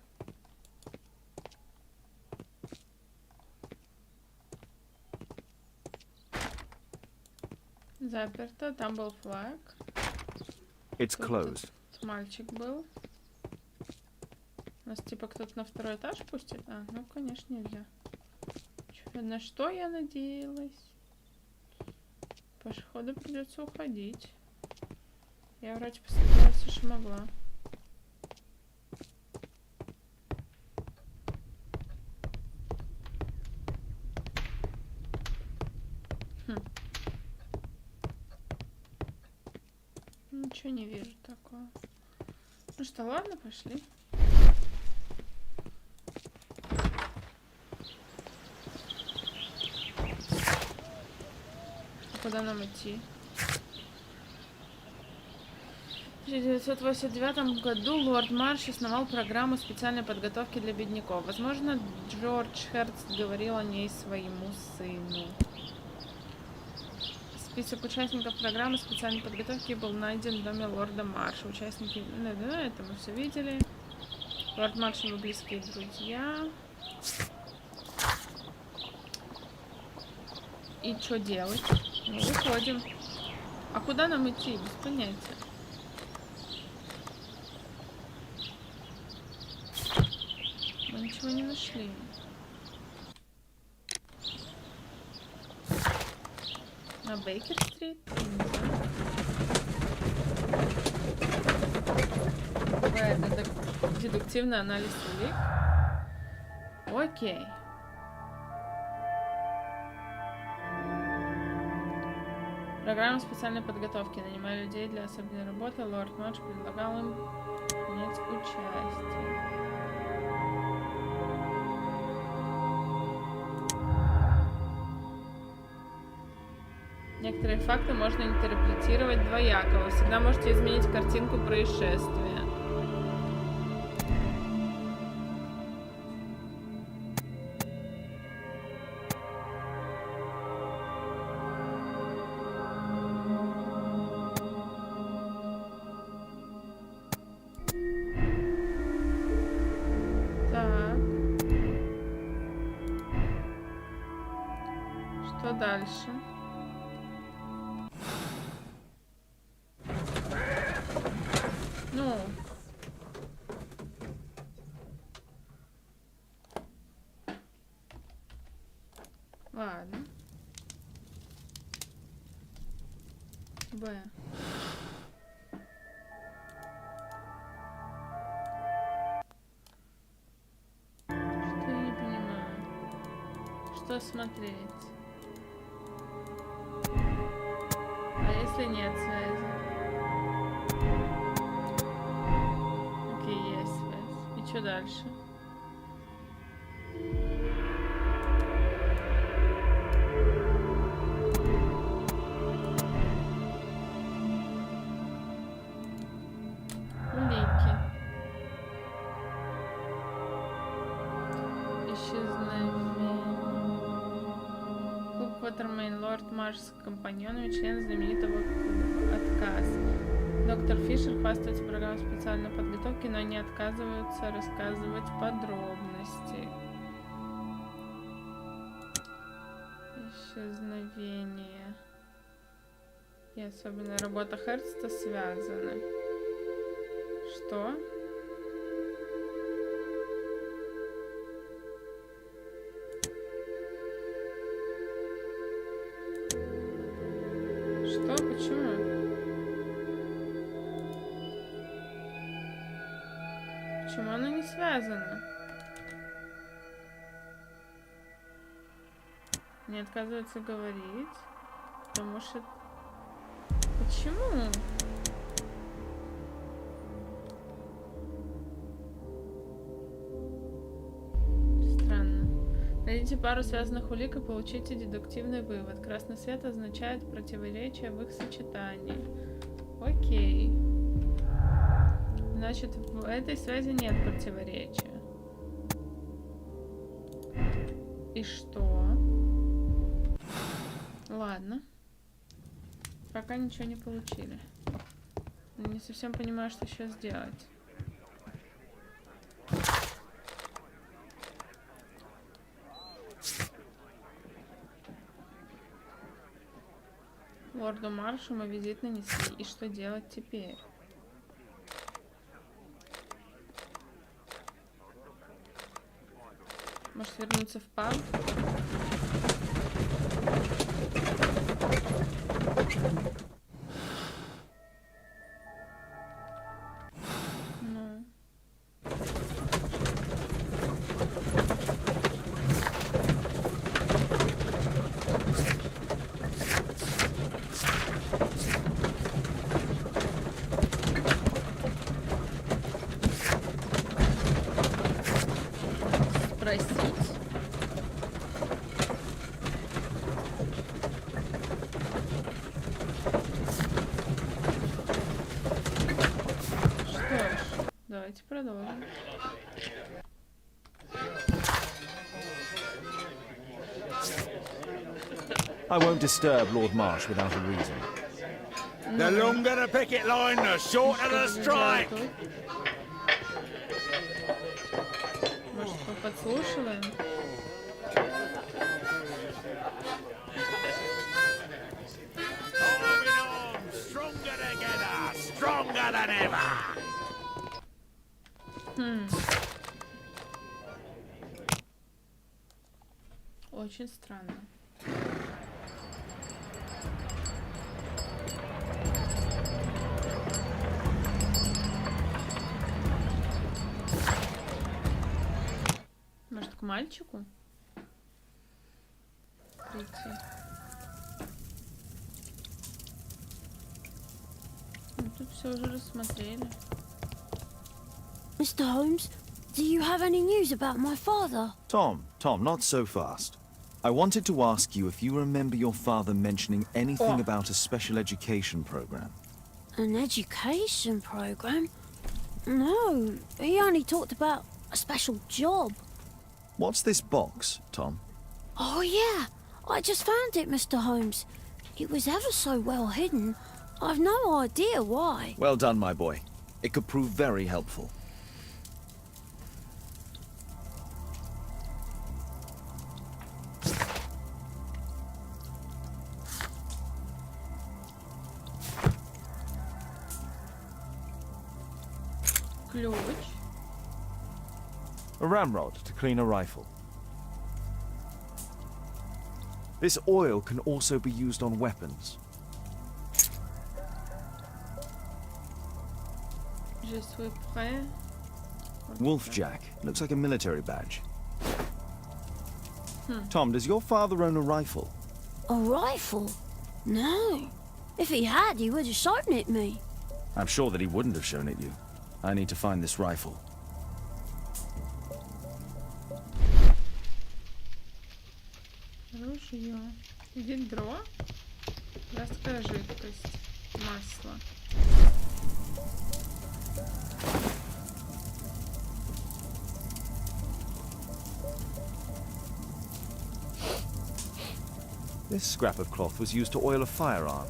Заперто. Там был флаг. It's Тут closed. этот мальчик был. Нас типа кто-то на второй этаж пустит? А, ну конечно нельзя. Чё, на что я надеялась? Походу придется уходить. Я вроде постаралась, что могла. Ничего не вижу такого. Ну что, ладно, пошли. Куда нам идти? В 1989 году лорд Марш основал программу специальной подготовки для бедняков. Возможно, Джордж Херст говорил о ней своему сыну. Список участников программы специальной подготовки был найден в доме лорда Марша. Участники... это мы все видели. Лорд Марш и его близкие друзья. И что делать? Ну, выходим. А куда нам идти? Без понятия. Мы ничего не нашли. На Бейкер-стрит? Это дедуктивный анализ улик. Окей. Программа специальной подготовки. Нанимая людей для особенной работы, лорд Марш предлагал им принять участие. Некоторые факты можно интерпретировать двояко. Вы всегда можете изменить картинку происшествия. Так. Что дальше? Ну. Ладно. Б. Что я не понимаю? Что смотреть? А если нет связи? Окей, есть связь. И что дальше? Улики. Исчезновение. Клуб Квотермейн, лорд Марш с компаньонами, член знаменитого клуба. Отказ. Доктор Фишер хвастается программой специальной подготовки, но они отказываются рассказывать подробности. Исчезновение. И особенно работа Херста связаны. Что? Что? Почему? Почему оно не связано? Не отказывается говорить, потому что... Почему? Странно. Найдите пару связанных улик и получите дедуктивный вывод. Красный свет означает противоречие в их сочетании. Окей. Значит, в этой связи нет противоречия. И что? Ладно. Пока ничего не получили. Не совсем понимаю, что сейчас делать. Лорду Маршу мы визит нанесли. И что делать теперь? Может вернуться в паб? Ну. спросить. Что ж, давайте продолжим. I won't disturb Lord Marsh without a reason. The longer the picket line, the shorter the strike. Может, подслушиваем? Arm in arm, stronger together, stronger than ever. Очень странно. Может, к мальчику прийти? Ну, тут все уже рассмотрели. Mr. Holmes, do you have any news about my father? Tom, not so fast. I wanted to ask you if you remember your father mentioning anything about a special education program. An education program? No, he only talked about a special job. What's this box, Tom? Oh, yeah. I just found it, Mr. Holmes. It was ever so well hidden. I've no idea why. Well done, my boy. It could prove very helpful. Ключ. A ramrod to clean a rifle. This oil can also be used on weapons. Je suis prêt. Wolfjack. Looks like a military badge. Tom, does your father own a rifle? A rifle? No. If he had, he would have shown it me. I'm sure that he wouldn't have shown it you. I need to find this rifle. Ружье. Ведро. Вязкая жидкость. Масло. This scrap of cloth was used to oil a firearm.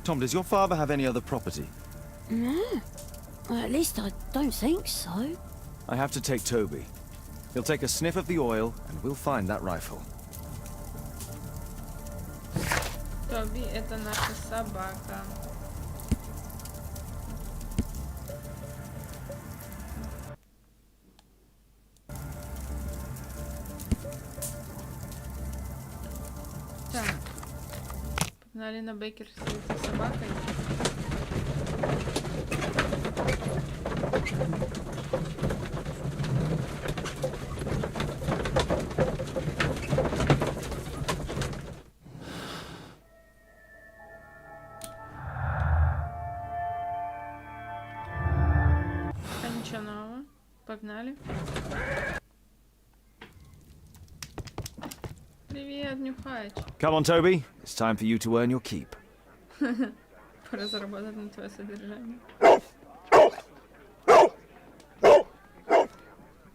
Tom, does your father have any other property? No. Well, at least I don't think so. I have to take Toby. He'll take a sniff of the oil, and we'll find that rifle. Тоби — это наша собака. Так. Погнали на Бейкер-стрит за собакой. Ничего нового. Погнали. Привет, Нюхач. Come on, Toby. It's time for you to earn your keep. Пора заработать на твое содержание.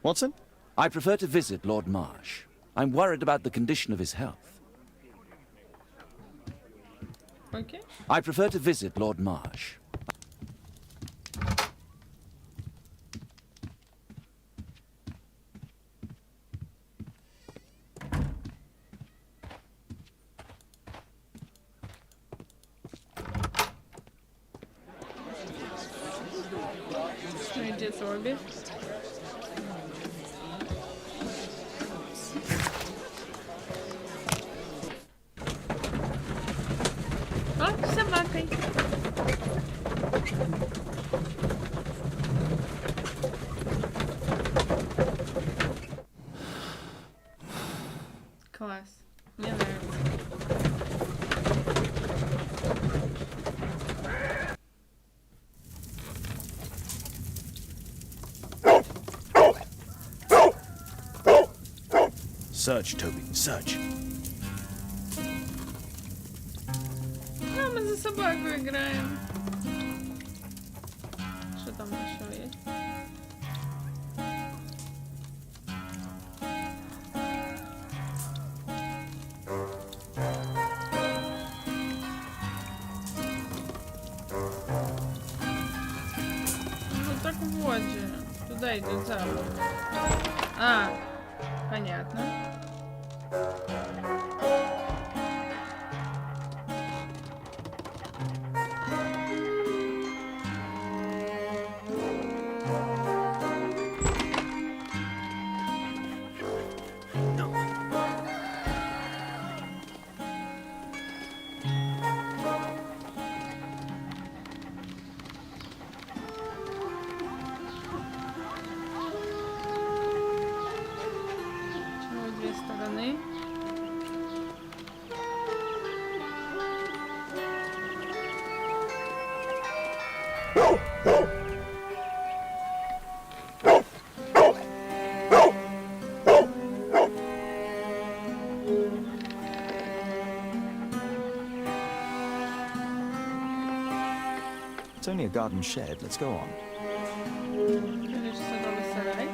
Watson? I prefer to visit Lord Marsh. I'm worried about the condition of his health. Окей. I prefer to visit Lord Marsh. Ну иди, Тоби. О, с собакой. Класс. Мне нравится. Search, Toby, search. А, мы за собаку играем. Что там еще есть? Ну так вот же. Туда идет запах. А, понятно. Почему две стороны? It's only a garden shed. Let's go on. Лишь садовый сарай.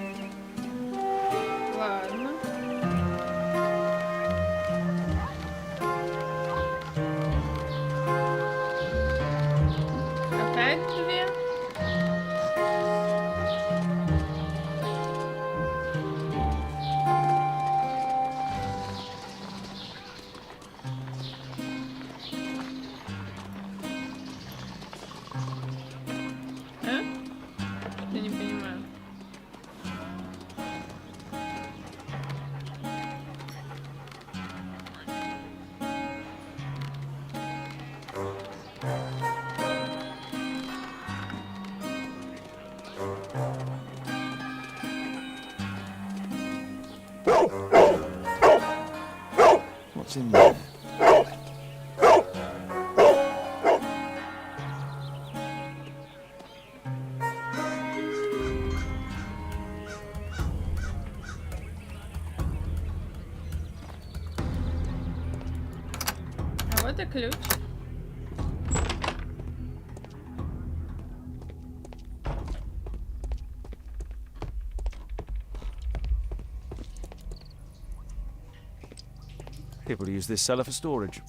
Ладно. Опять две. А? Я не понимаю. What's in there? А вот и ключ. People use this cellar for storage.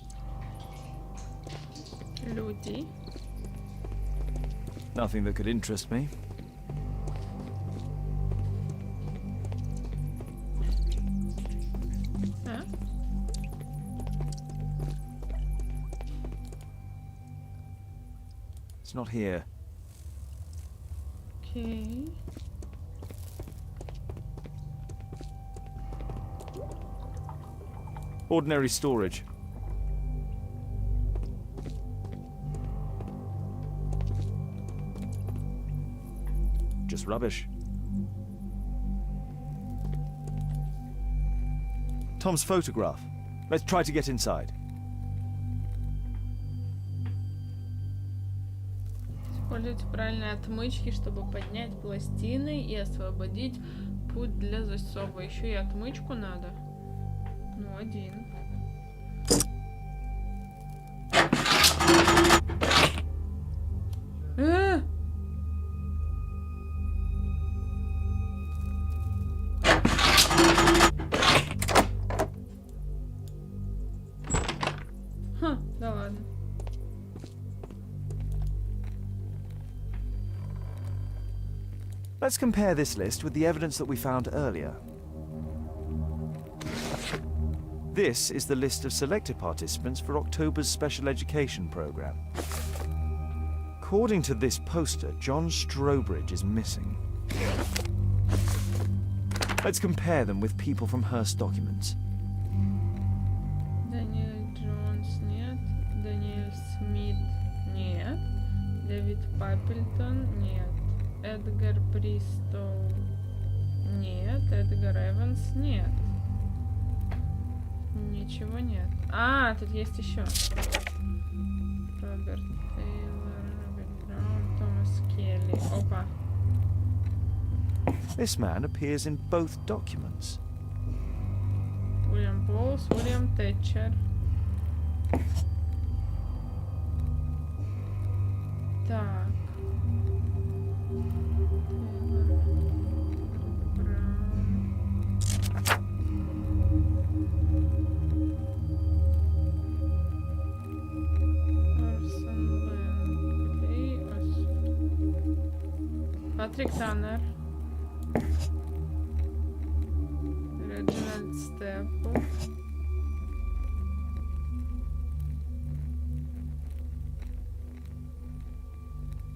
Люди. Nothing that could interest me. А? It's not here. Окей. Ordinary storage. Just rubbish. Tom's photograph. Let's try to get inside. Используйте правильные отмычки, чтобы поднять пластины и освободить путь для засова. Еще и отмычку надо. Ну, один. Ха, да ладно. Let's compare this list with the evidence that we found earlier. This is the list of selected participants for October's special education program. According to this poster, John Strobridge is missing. Let's compare them with people from Hearst documents. Даниэль Джонс нет. Даниэль Смит нет. Дэвид Паппельтон нет. Эдгар Бристоу нет. Эдгар Эванс нет. Ничего нет. А, тут есть еще. Роберт Тейлор, Роберт Браун, Томас Келли. Опа. This man appears in both documents. Уильям Болс, Уильям Тэтчер. Так. Патрик Таннер. Реджинальд Степл.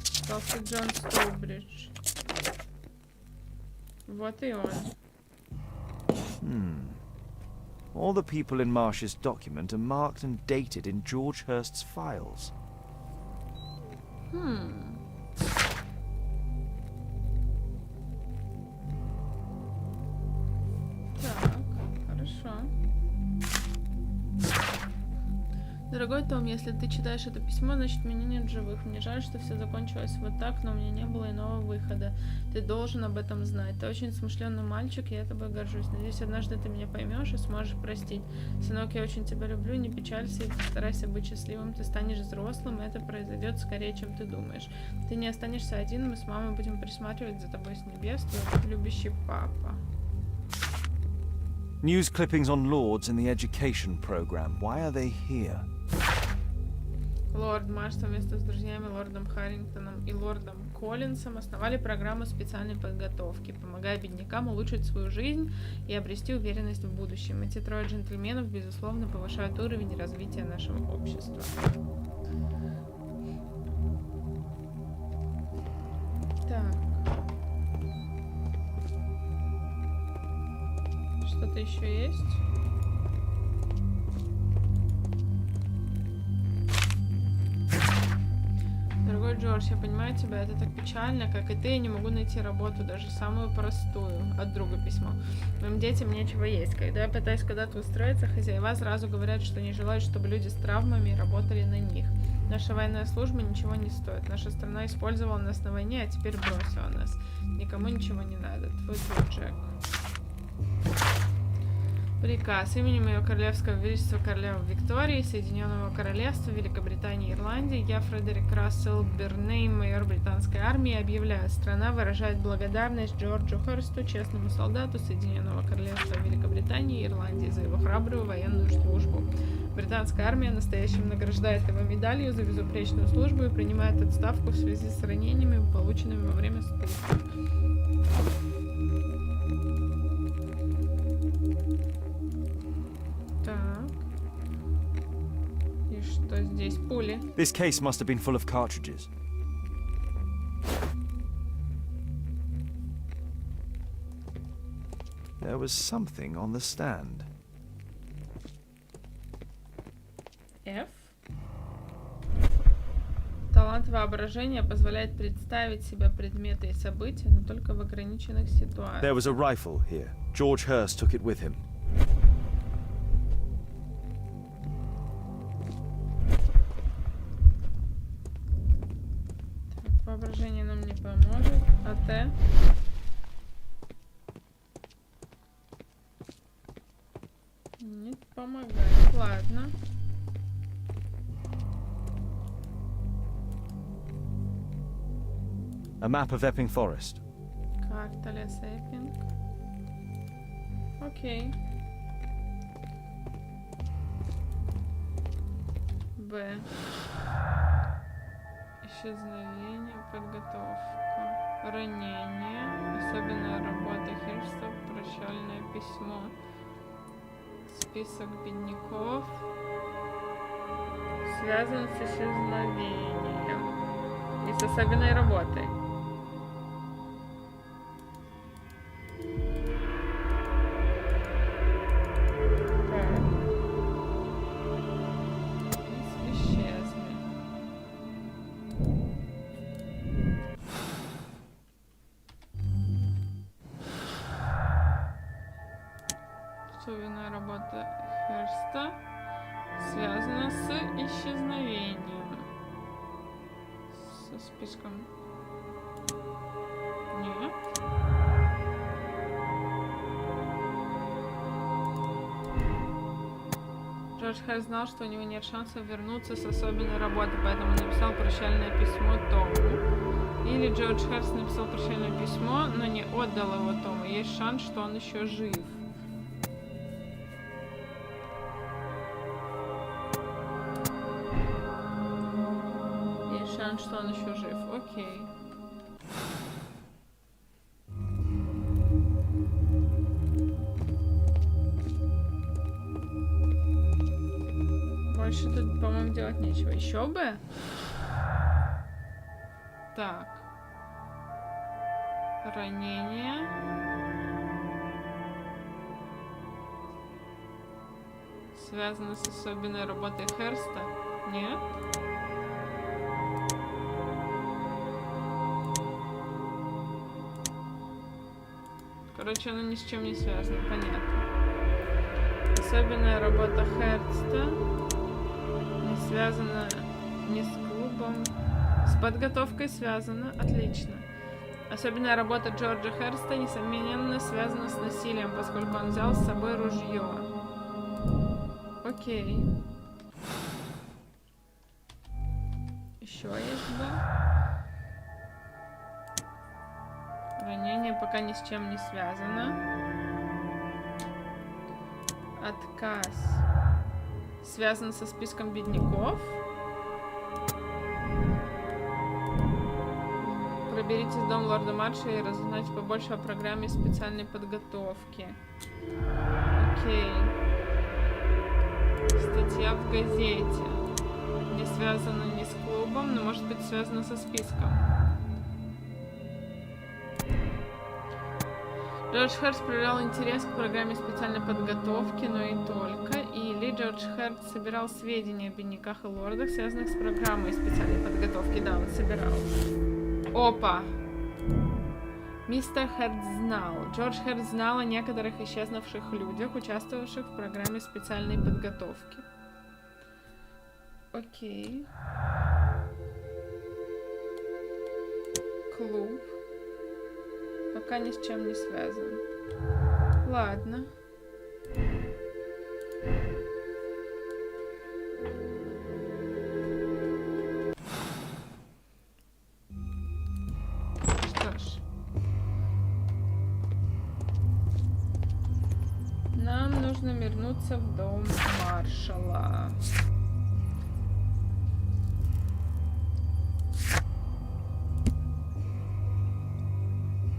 Остался Джон Стоубридж. Вот и он. All the people in Marsh's document are marked and dated in George Hurst's files. Так, хорошо. Дорогой Том, если ты читаешь это письмо, значит меня нет в живых. Мне жаль, что все закончилось вот так, но у меня не было иного выхода. Ты должен об этом знать. Ты очень смышленый мальчик, и я тобой горжусь. Надеюсь, однажды ты меня поймешь и сможешь простить. Сынок, я очень тебя люблю, не печалься и постарайся быть счастливым. Ты станешь взрослым, и это произойдет скорее, чем ты думаешь. Ты не останешься один, мы с мамой будем присматривать за тобой с небес, твой любящий папа. News clippings on lords in the education program. Why are they here? Лорд Марш совместно с друзьями лордом Харрингтоном и лордом Коллинсом основали программу специальной подготовки, помогая беднякам улучшить свою жизнь и обрести уверенность в будущем. Эти трое джентльменов, безусловно, повышают уровень развития нашего общества. Так. Что-то еще есть? Дорогой Джордж, я понимаю тебя, это так печально, как и ты, я не могу найти работу, даже самую простую. От друга письмо. Моим детям нечего есть. Когда я пытаюсь куда-то устроиться, хозяева сразу говорят, что не желают, чтобы люди с травмами работали на них. Наша военная служба ничего не стоит. Наша страна использовала нас на войне, а теперь бросила нас. Никому ничего не надо. Твой друг Джек. Приказ именем Ее Королевского Величества Королевы Виктории, Соединенного Королевства, Великобритании и Ирландии, я, Фредерик Рассел Бернейм, майор британской армии, объявляю, страна выражает благодарность Джорджу Херсту, честному солдату Соединенного Королевства Великобритании и Ирландии, за его храбрую военную службу. Британская армия настоящим награждает его медалью за безупречную службу и принимает отставку в связи с ранениями, полученными во время службы. Что здесь? Пули. This case must have been full of cartridges. There was something on the stand. F. Талант воображения позволяет представить себе предметы и события, но только в ограниченных ситуациях. There was a rifle here. George Hurst took it with him. Воображение нам не поможет. А Т? Не помогает. Ладно. A map of Epping Forest. Карта леса Эппинг. Окей. Б. Исчезновение, подготовка, ранение, особенная работа Хирста, прощальное письмо, список бедняков, связан с исчезновением и с особенной работой. Особенная работа Херста связана с исчезновением. Со списком. Нет. Джордж Хэрс знал, что у него нет шанса вернуться с особенной работы, поэтому написал прощальное письмо Тому. Или Джордж Хэрс написал прощальное письмо, но не отдал его Тому. Есть шанс, что он еще жив. Есть шанс, что он еще жив. Окей. Больше тут, по-моему, делать нечего. Еще бы? Так. Ранение. Связано с особенной работой Херста? Нет? Короче, оно ни с чем не связано, понятно. Особенная работа Херста не связана ни с клубом. С подготовкой связана. Отлично. Особенная работа Джорджа Херста, несомненно, связана с насилием, поскольку он взял с собой ружье. Окей. Еще есть два. Ранение пока ни с чем не связано. Отказ связан со списком бедняков. Проберитесь в дом лорда Марша и разузнайте побольше о программе специальной подготовки. Окей. Статья в газете. Не связана ни с клубом, но может быть связана со списком. Джордж Хэрс проявлял интерес к программе специальной подготовки, но и только. Или Джордж Хэрс собирал сведения о бедняках и лордах, связанных с программой специальной подготовки. Да, он собирал. Опа! Мистер Хэрс знал. Джордж Хэрс знал о некоторых исчезнувших людях, участвовавших в программе специальной подготовки. Окей. Клуб. Пока ни с чем не связан. Ладно. Что ж. Нам нужно вернуться в дом маршала.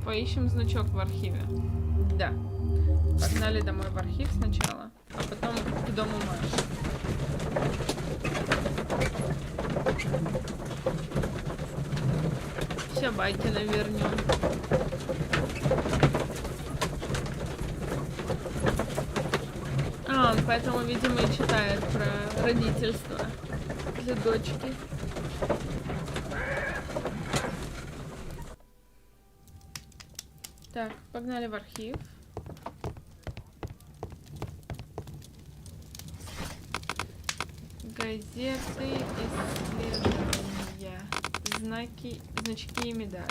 Поищем значок в архиве. Да. Погнали домой в архив сначала, а потом к дому Марша. Все Байкина вернем. А, он поэтому, видимо, и читает про родительство для дочки. Так, погнали в архив. Газеты, исследования, значки и медали.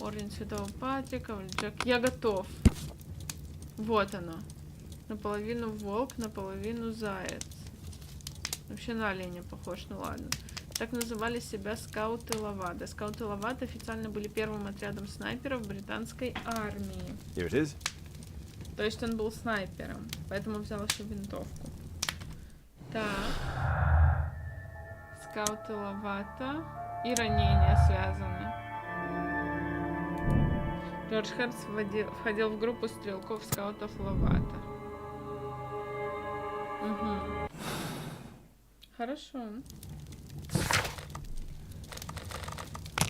Орден Святого Патрика, Джек. Я готов. Вот оно. Наполовину волк, наполовину заяц. Вообще на оленя похож, ну ладно. Так называли себя скауты Лавада. Скауты Лавада официально были первым отрядом снайперов британской армии. Here it is. То есть он был снайпером, поэтому взял еще винтовку. Так. Скауты Лавата и ранения связаны. Джордж Хэрс входил в группу стрелков скаутов Лавата. Угу. Хорошо.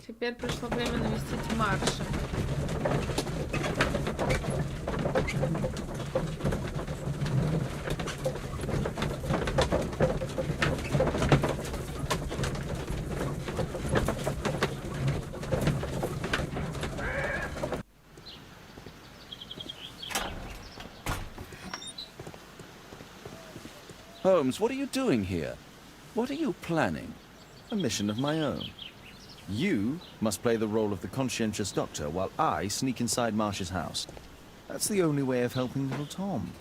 Теперь пришло время навестить Марша. Holmes, what are you doing here? What are you planning? A mission of my own. You must play the role of the conscientious doctor while I sneak inside Marsh's house. That's the only way of helping little Tom.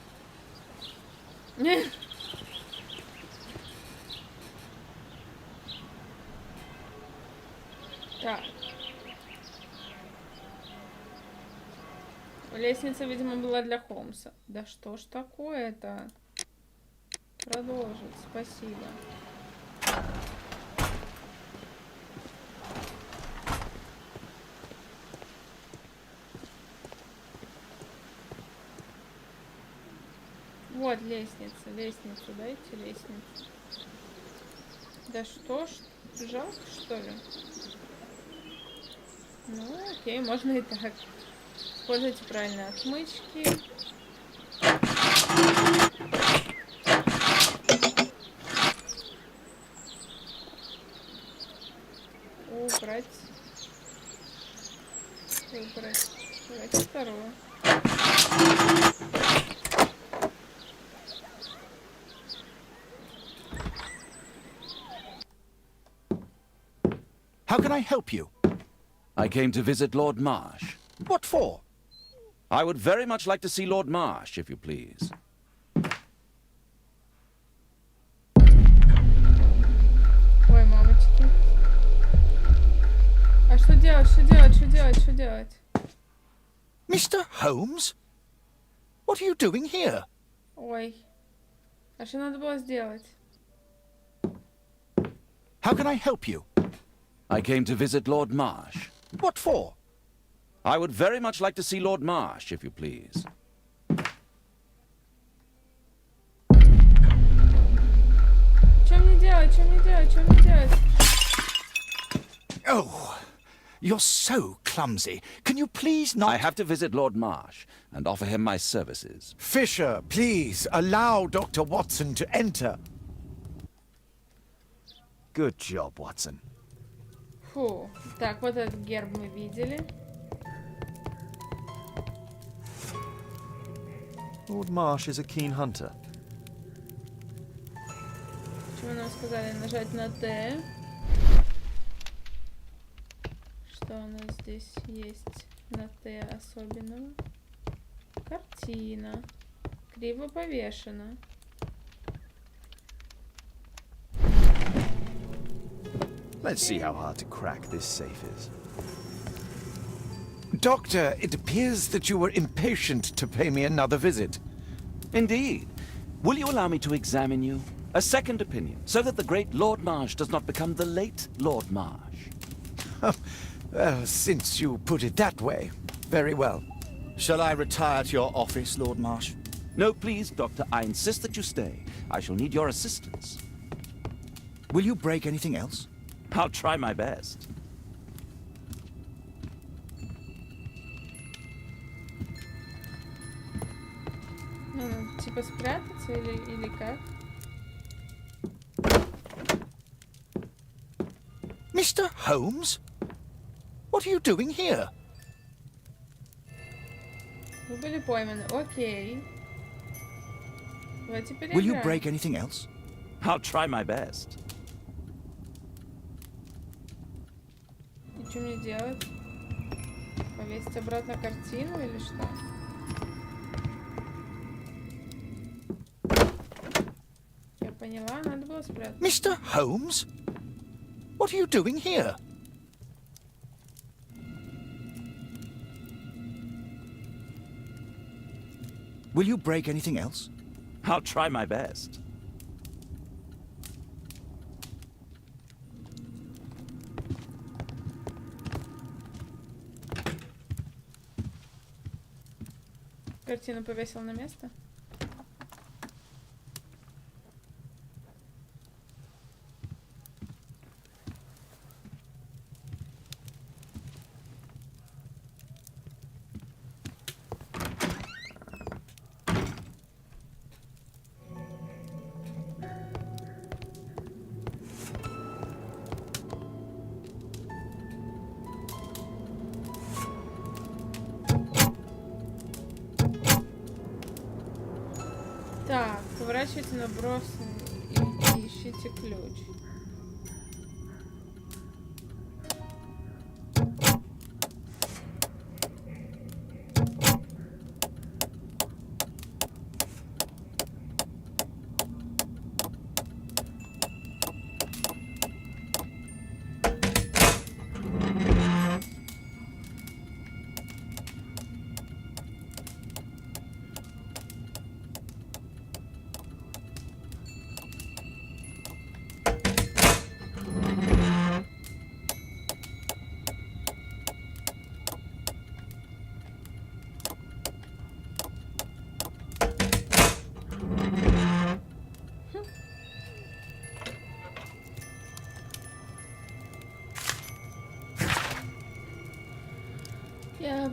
Так. Лестница, видимо, была для Холмса. Да что ж такое-то? Продолжить. Спасибо. Вот лестница. Лестницу дайте, лестницу. Да что ж, жалко, что ли? Ну, окей, можно и так. Используйте правильные отмычки. Убрать. Выбрать. Давайте вторую. How can I help you? I came to visit Lord Marsh. What for? I would very much like to see Lord Marsh, if you please. Ой, мамочки. А что делать, что делать, что делать, что делать? Mr. Holmes? What are you doing here? Ой. А что надо было сделать? How can I help you? I came to visit Lord Marsh. What for? I would very much like to see Lord Marsh, if you please. Что мне делать, что мне делать, что мне делать? Oh, you're so clumsy. Can you please not... I have to visit Lord Marsh and offer him my services. Fisher, please, allow Dr. Watson to enter. Good job, Watson. Фу. Так, вот этот герб мы видели. Lord Marsh is a keen hunter. Чего нам сказали? Нажать на Т. Что у нас здесь есть на Т особенного? Картина. Криво повешена. Let's see how hard to crack this safe is. Doctor, it appears that you were impatient to pay me another visit. Indeed. Will you allow me to examine you? A second opinion, so that the great Lord Marsh does not become the late Lord Marsh. Well, since you put it that way, very well. Shall I retire to your office, Lord Marsh? No, please, Doctor. I insist that you stay. I shall need your assistance. Will you break anything else? I'll try my best. Ну, типа спрятаться или как? Mr. Holmes? What are you doing here? Вы были пойманы. Окей. Давайте Will you переиграем. break anything else? I'll try my best. И что мне делать? Повесить обратно картину или что? Я поняла, надо было спрятать. Mr. Holmes? What are you doing here? Will you break anything else? I'll try my best. Картину повесил на место? Так, поворачивайте на брошенный и ищите ключ.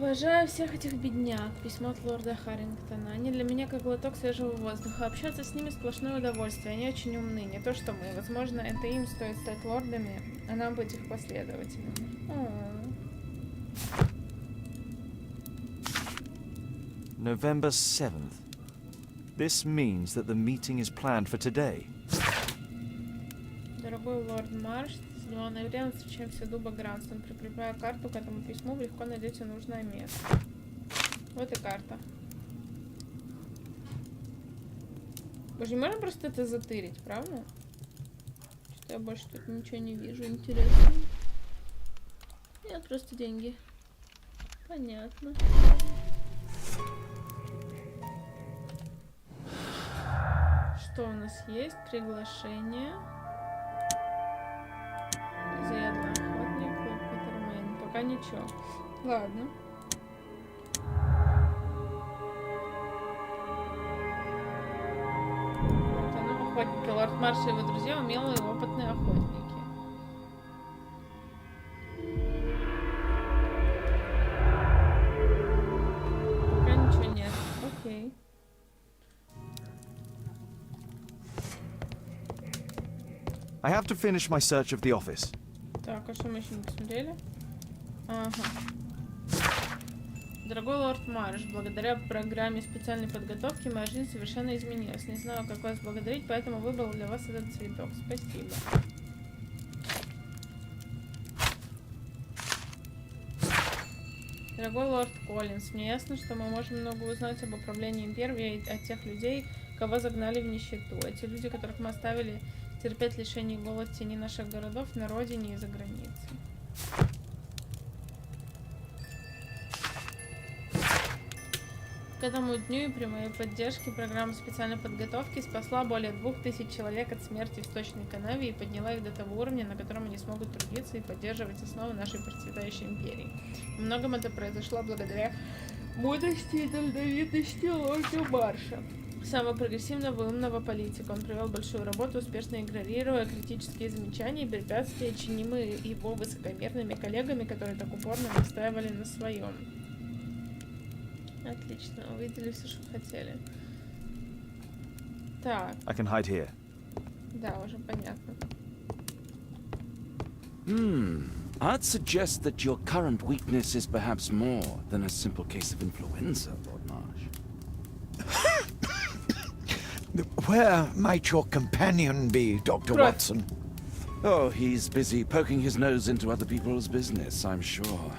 Обожаю всех этих бедняк. Письмо от лорда Харрингтона. Они для меня как глоток свежего воздуха. Общаться с ними сплошное удовольствие. Они очень умны. Не то что мы. Возможно, это им стоит стать лордами, а нам быть их последователями. November 7th. This means that the meeting is planned for today. Дорогой лорд Марш, 7 ноября мы встречаемся в Дуба Гранстон. Прикрепляя карту к этому письму, вы легко найдете нужное место. Вот и карта. Мы же не можем просто это затырить, правда? Что-то я больше тут ничего не вижу интересного. Нет, просто деньги. Понятно. Что у нас есть? Приглашение. Заядлый охотник, Петермен. Пока ничего. Ладно. Вот оно, охотники. Лорд Марш и его друзья умелые и опытные охотники. Пока ничего нет. Окей. I have to finish my search of the office. Так, а что мы еще не посмотрели? Ага. Дорогой лорд Марш, благодаря программе специальной подготовки моя жизнь совершенно изменилась. Не знаю, как вас благодарить, поэтому выбрал для вас этот цветок. Спасибо. Дорогой лорд Коллинз, мне ясно, что мы можем много узнать об управлении империей и от тех людей, кого загнали в нищету. Эти люди, которых мы оставили терпеть лишение и голод в тени наших городов на родине и за границей. К этому дню и при моей поддержке программа специальной подготовки спасла более 2000 человек от смерти в сточной канаве и подняла их до того уровня, на котором они смогут трудиться и поддерживать основы нашей процветающей империи. Во многом это произошло благодаря мудрости и дальновидности лорда Марша. Самого прогрессивного и умного политика. Он провел большую работу, успешно игнорируя критические замечания и препятствия, чинимые его высокомерными коллегами, которые так упорно настаивали на своем. Отлично, увидели все, что хотели. Так. I can hide here. Да, уже понятно. I'd suggest that your current weakness is perhaps more than a simple case of influenza, Lord Marsh. Where might your companion be, Dr. Watson? Oh, he's busy poking his nose into other people's business, I'm sure.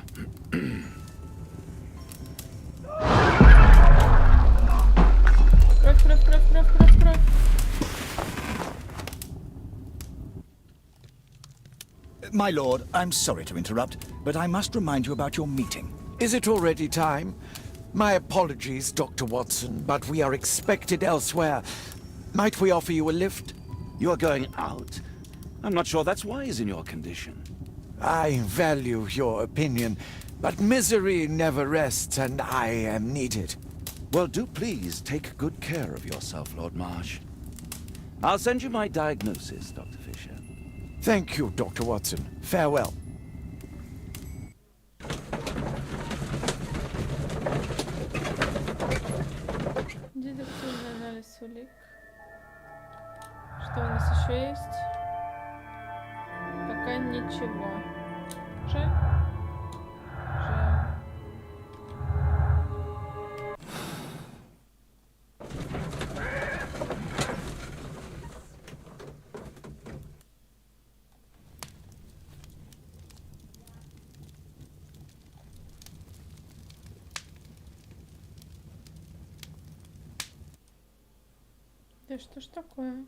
Кровь. My lord, I'm sorry to interrupt, but I must remind you about your meeting. Is it already time? My apologies, Dr. Watson, but we are expected elsewhere. Might we offer you a lift? You are going out? I'm not sure that's wise in your condition. I value your opinion, but misery never rests, and I am needed. Well, do please take good care of yourself, Lord Marsh. I'll send you my diagnosis, Dr. Fisher. Thank you, Dr. Watson. Farewell. Дедуктивный анализ улик. Что у нас еще есть? Пока ничего. Жаль. Да что ж такое?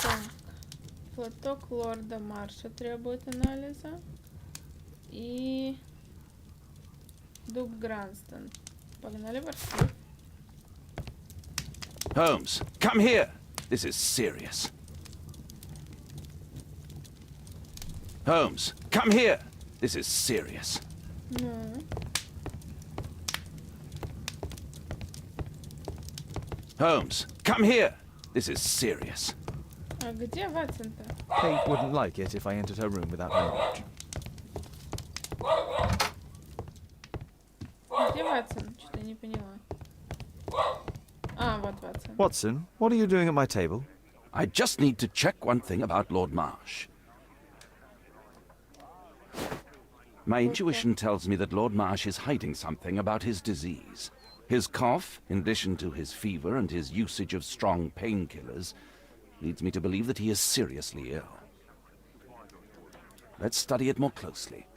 Так, платок лорда Марша требует анализа. И Дуб Гранстон. Погнали в архив. Holmes, come here. This is serious. Holmes, come here! This is serious. Ну, Holmes, come here! This is serious. а где Ватсон-то? Kate wouldn't like it if I entered her room without knowledge. Где Ватсон? Что-то не поняла. А, вот Ватсон. Watson, what are you doing at my table? I just need to check one thing about Lord Marsh. My intuition tells me that Lord Marsh is hiding something about his disease. His cough, in addition to his fever and his usage of strong painkillers, leads me to believe that he is seriously ill. Let's study it more closely.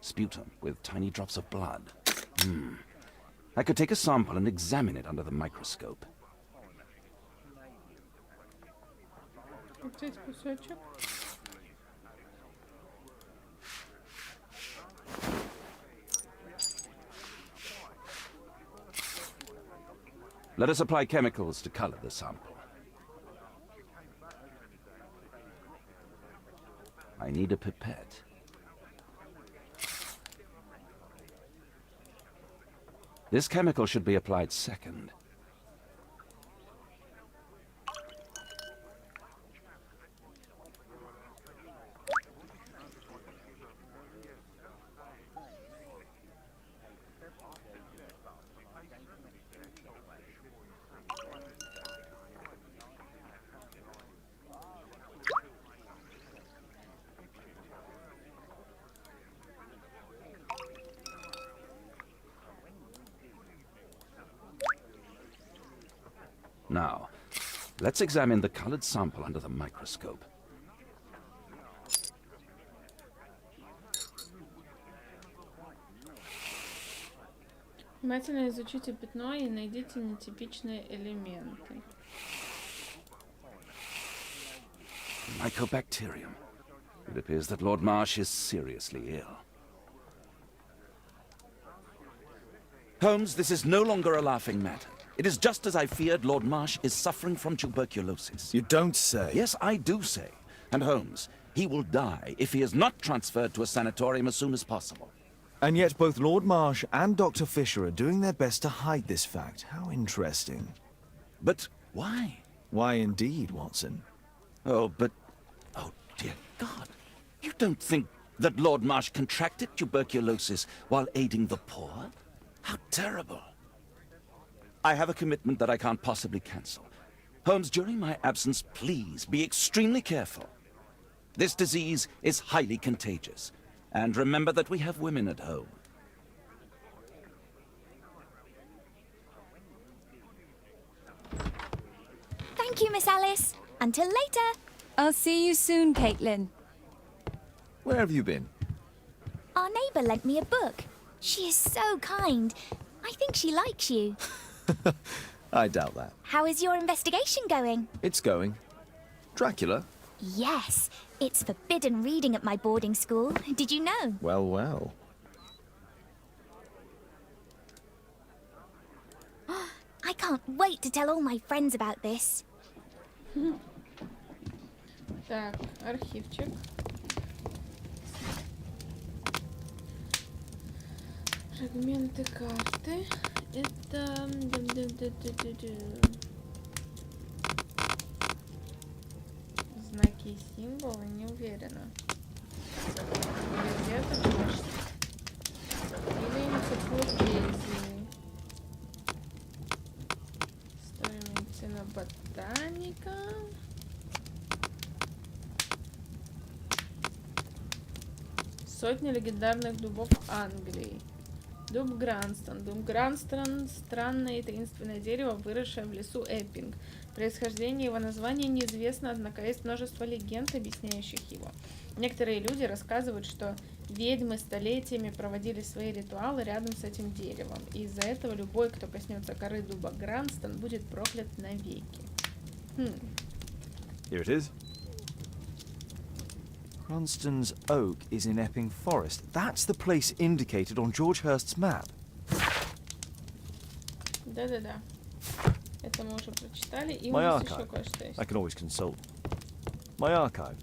Sputum with tiny drops of blood. I could take a sample and examine it under the microscope. Вот здесь кусочек. Let us apply chemicals to color the sample. I need a pipette. This chemical should be applied second. Now, let's examine the colored sample under the microscope. Внимательно изучите пятно и найдите нетипичные элементы. Mycobacterium. It appears that Lord Marsh is seriously ill. Holmes, this is no longer a laughing matter. It is just as I feared. Lord Marsh is suffering from tuberculosis. You don't say. Yes, I do say. And Holmes, he will die if he is not transferred to a sanatorium as soon as possible. And yet both Lord Marsh and Dr. Fisher are doing their best to hide this fact. How interesting. But why? Why indeed, Watson? Oh, but... Oh, dear God. You don't think that Lord Marsh contracted tuberculosis while aiding the poor? How terrible. I have a commitment that I can't possibly cancel. Holmes, during my absence, please be extremely careful. This disease is highly contagious. And remember that we have women at home. Thank you, Miss Alice. Until later. I'll see you soon, Caitlin. Where have you been? Our neighbour lent me a book. She is so kind. I think she likes you. I doubt that. How is your investigation going? It's going. Dracula? Yes, it's forbidden reading at my boarding school. Did you know? Well, well. I can't wait to tell all my friends about this. Так, архивчик. Фрагменты карты. Это... Знаки и символы, не уверена. Или это может? Или энциклопедии. История медицина, ботаника. Сотни легендарных дубов Англии. Дуб Гранстон. Дуб Гранстон — странное и таинственное дерево, выросшее в лесу Эппинг. Происхождение его названия неизвестно, однако есть множество легенд, объясняющих его. Некоторые люди рассказывают, что ведьмы столетиями проводили свои ритуалы рядом с этим деревом, и из-за этого любой, кто коснется коры дуба Гранстон, будет проклят навеки. Here it is. Cranston's Oak is in Epping Forest. That's the place indicated on George Hurst's map. Да-да-да. Это Это мы уже прочитали. И у My нас еще archive. кое-что есть. I can always consult. My archive.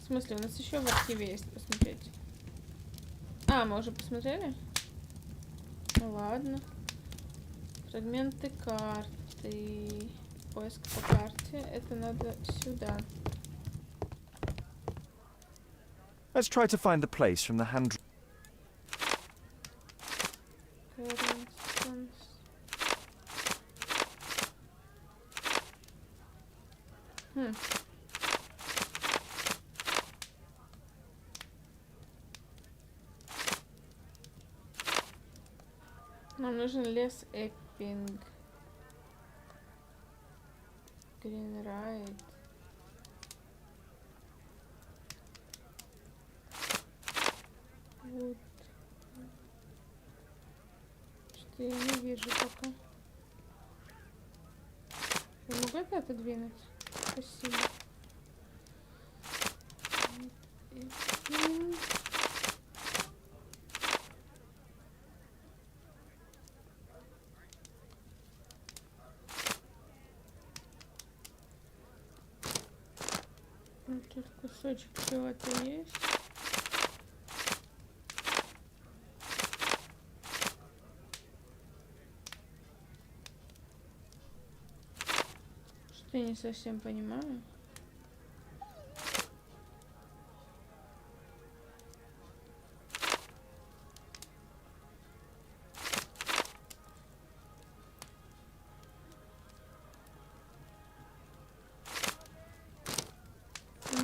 В смысле, у нас еще в архиве есть посмотреть. А, мы уже посмотрели? Ну ладно. Фрагменты карты. Поиск по карте. Это надо сюда. Let's try to find the place from the hand. Нам нужен лес Эппинг. Гринрайд. Вот. Что я не вижу пока. Я могу это отодвинуть? Спасибо. Тут кусочек чего-то есть. Что я не совсем понимаю.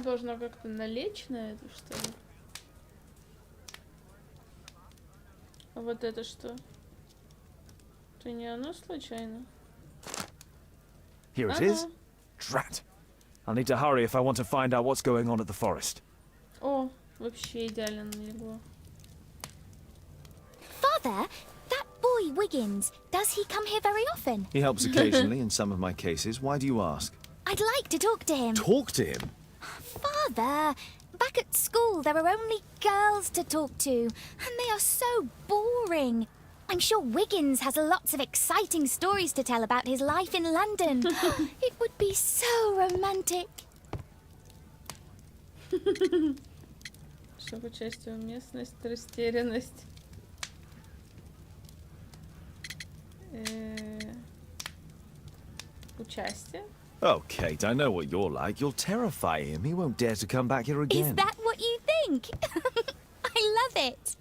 Должно как-то налечь на это, что ли? А вот это что? Это не оно случайно? Here it is. Drat. I'll need to hurry if I want to find out what's going on at the forest. О, вообще идеально налегло. Father, that boy Wiggins, does he come here very often? He helps occasionally in some of my cases. Why do you ask? I'd like to talk to him. Talk to him? Father, back at school there are only girls to talk to, and they are so boring. I'm sure Wiggins has lots of exciting stories to tell about his life in London. It would be so romantic. Чтобы участие, уместность, растерянность. Участие? Oh, Kate, I know what you're like. You'll terrify him. He won't dare to come back here again. Is that what you think? I love it.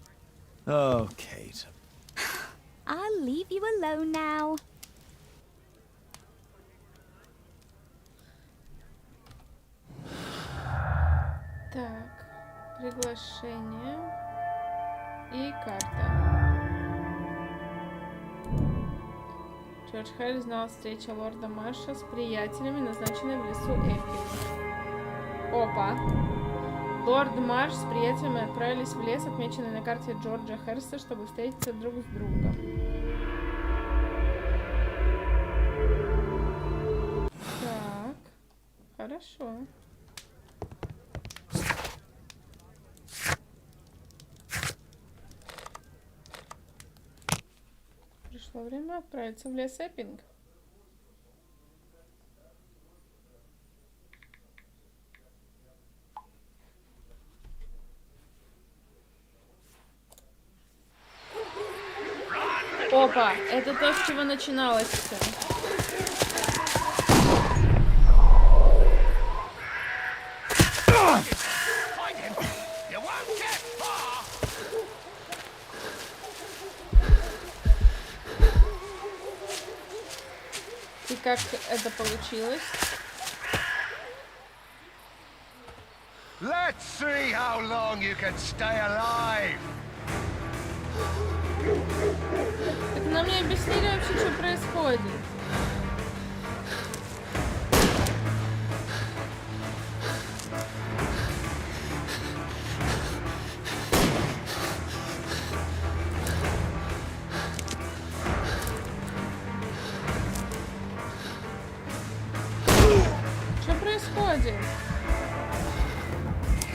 Oh, Kate. I'll leave you alone now. Так, приглашение и карта. Джордж Харрис знал встречу лорда Марша с приятелями, назначенной в лесу Эппинг. Опа! Лорд Марш с приятелями отправились в лес, отмеченный на карте Джорджа Харриса, чтобы встретиться друг с другом. Так, хорошо. Пришло время отправиться в лес Эппинг. Опа, это то, с чего начиналось все. И как это получилось? Let's see how long you can stay alive. Так нам не объяснили вообще, что происходит. Что происходит?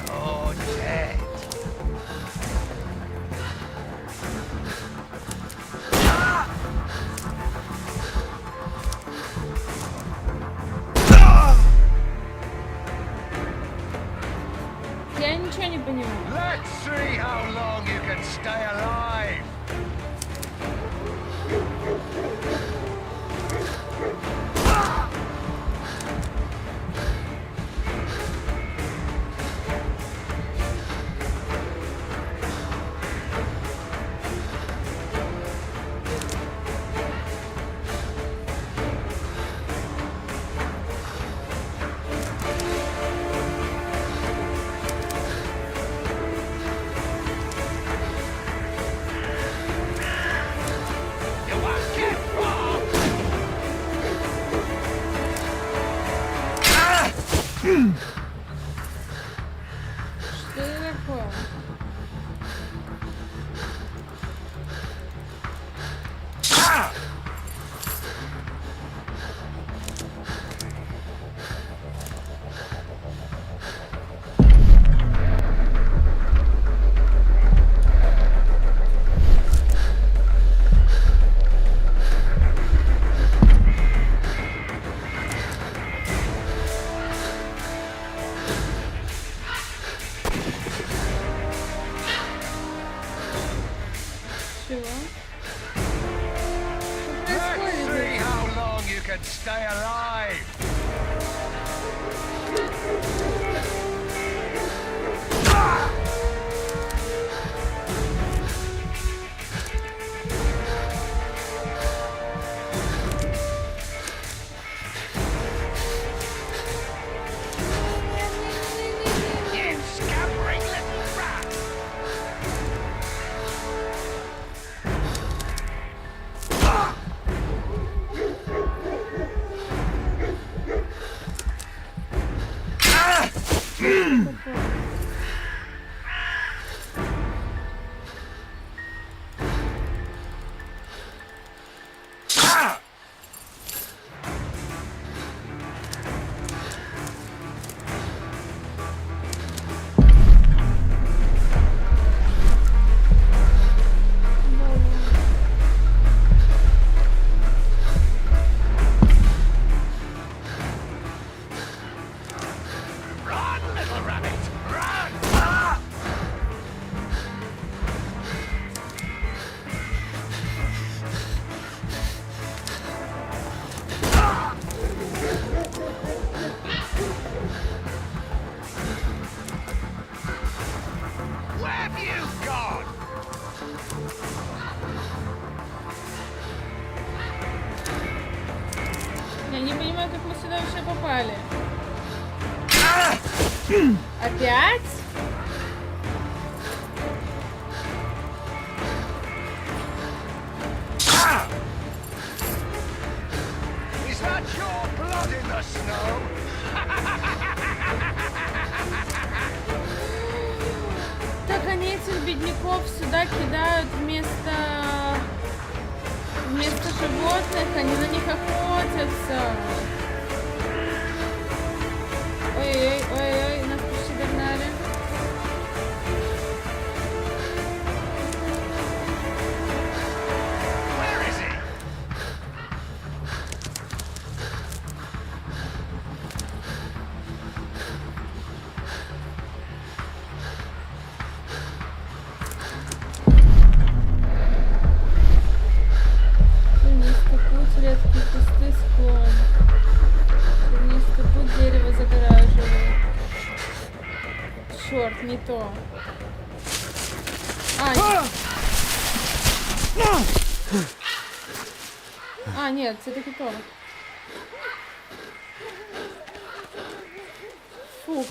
You're dead. Let's see how long you can stay alive. Что это такое? Чего? Что Let's происходит? see how long you can stay alive. You scampering little rat. Run, little rabbit, run! Ah! Where have you gone? Я не понимаю, как мы сюда вообще попали. Опять? Is that your blood in the snow? Так они этих бедняков сюда кидают вместо животных, они на них охотятся. Ой-ой-ой, ой-ой, нас почти догнали. Where is he? Тернистый путь, редкие кусты, склон. Тернистый путь, дерево загораживает. Черт, не то. Нет, все-таки то. Фух.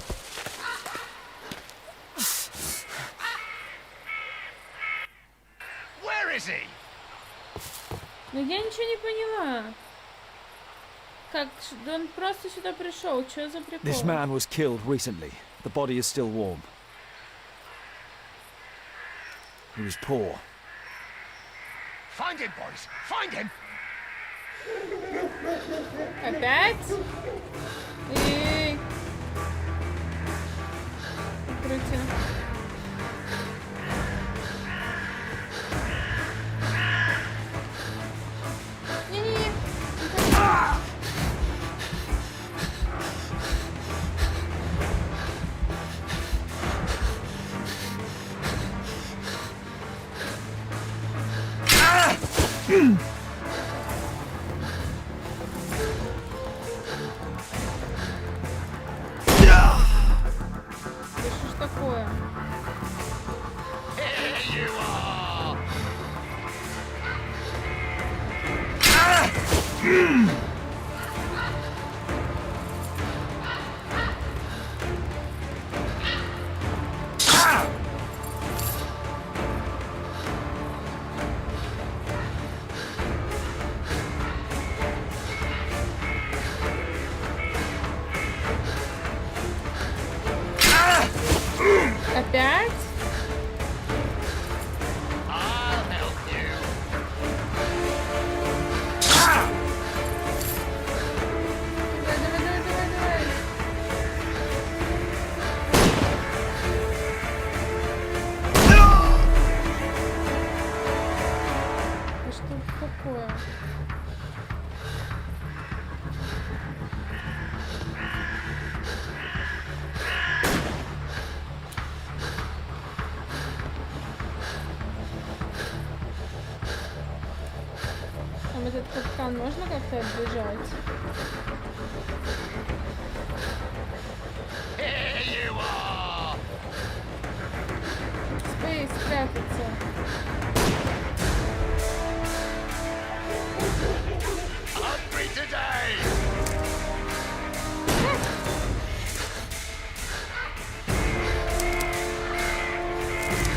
Where is he? Но я ничего не поняла. Как? Он просто сюда пришел. Что за прикол? This man was killed recently. The body is still warm. He was poor. Find him, boys. Find him. Опять? Эй. Укрытие. Не-не-не. Опять? I'll help you. Давай. Да что это такое? Там этот капкан можно как-то отбежать? Here you are. Спейс, спрятаться. Hungry today.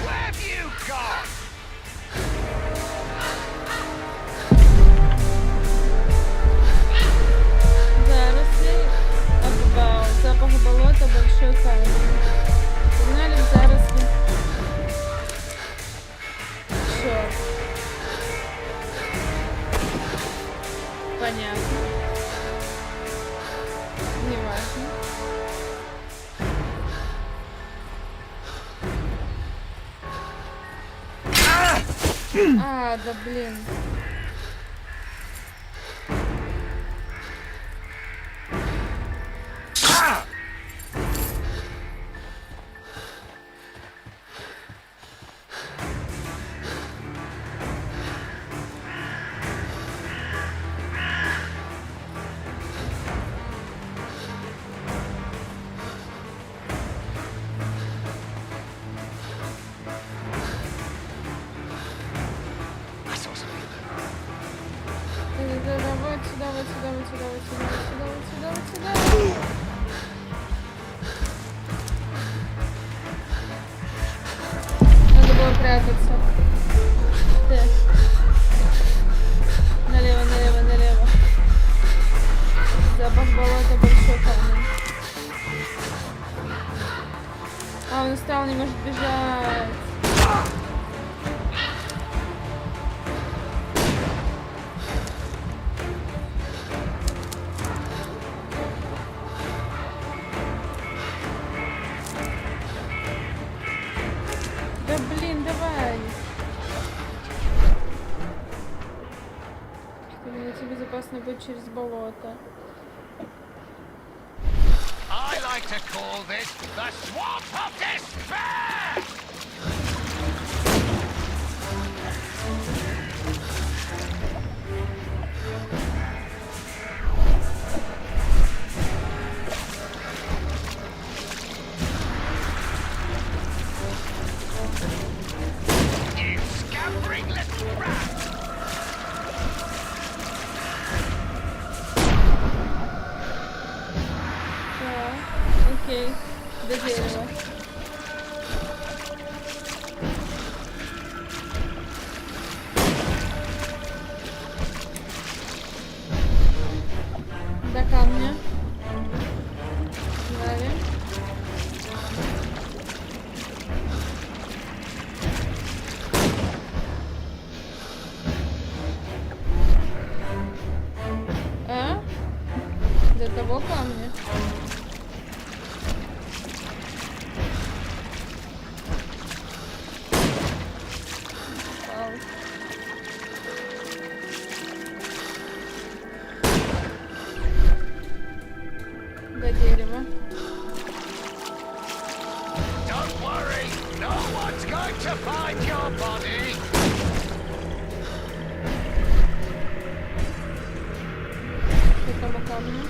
Where have you gone? Заросли. Обвал. Запах болота, большой камень. Погнали в заросли. Черт. Понятно. Неважно. А, да блин. Вот сюда, вот сюда, вот сюда, вот сюда, вот сюда, вот сюда, вот сюда. Надо было прятаться. Так. Налево, налево, налево. Запах болота, большой камень. А, он устал, не может бежать. Да блин, давай. Чтобы найти безопасный путь через болото. I like to call this the swamp of despair. You scampering little rat. Так, окей. До дерева. До камня. Далее. А? До того камня. Вау. До дерева. Don't worry, no one's going to find your body. К этому камню.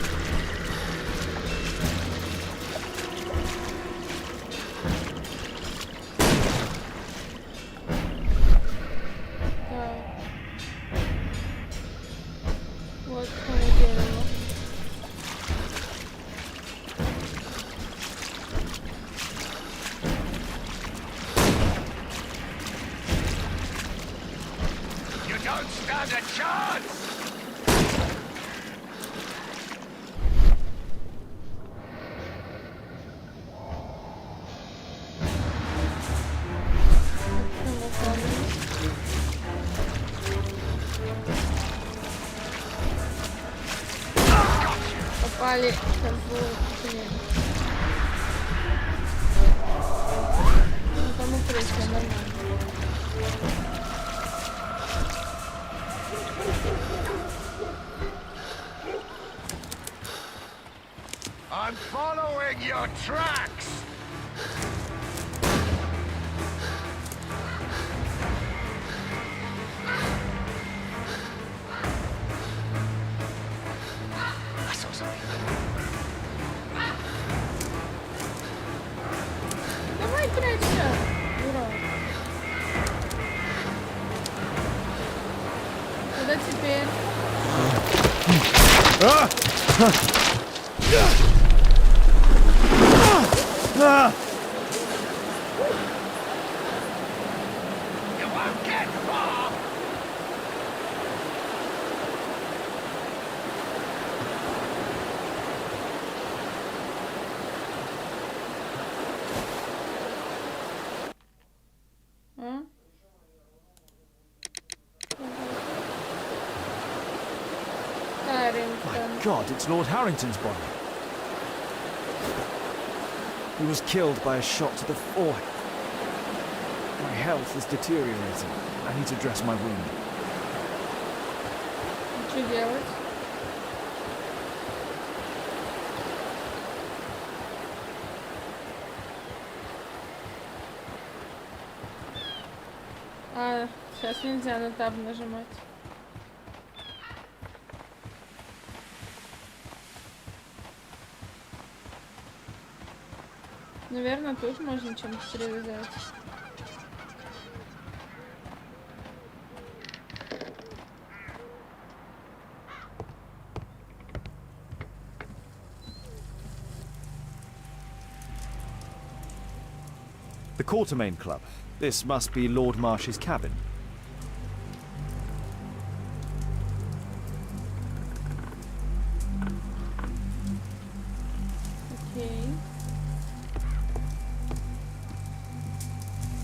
Так. Вот к тому дереву. You don't stand a chance. Упали, козу, блин. Ну там укрытие нормально. I'm following your tracks! I saw something. Давай прячься, дурак. Куда теперь? You won't get far! А? Harrington. God, it's Lord Harrington's body. He was killed by a shot to the forehead. My health is deteriorating. I need to dress my wound. Что делать? А, сейчас нельзя на таб нажимать. Наверное, тут можно чем-то перевязать. The Quartermain Club. This must be Lord Marsh's cabin. Окей.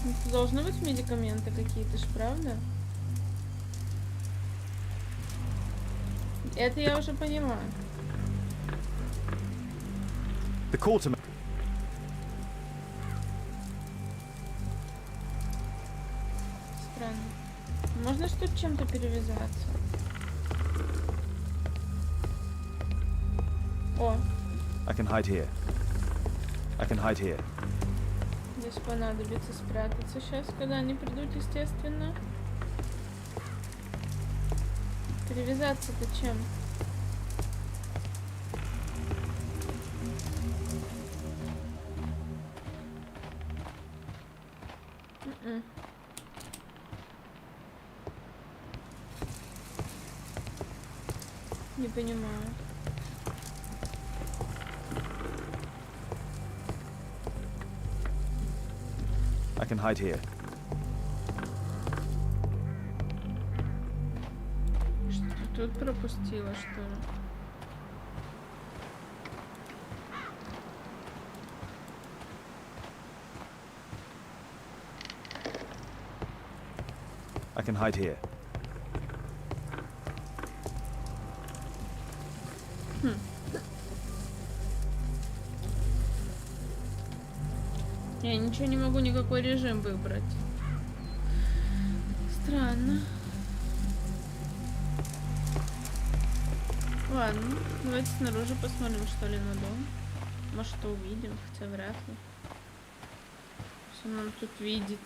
Ну, тут должны быть медикаменты какие-то ж, правда? Это я уже поняла. The Quartermain. Странно. Можно ж тут чем-то перевязаться? О, I can hide here. I can hide here. здесь понадобится спрятаться сейчас, когда они придут, естественно. Перевязаться-то чем? Не понимаю. I can hide here. Что тут пропустила, что ли? I can hide here. Я ничего не могу, никакой режим выбрать. Странно. Ладно, давайте снаружи посмотрим, что ли, на дом. Может, что увидим, хотя вряд ли. Что нам тут видеть?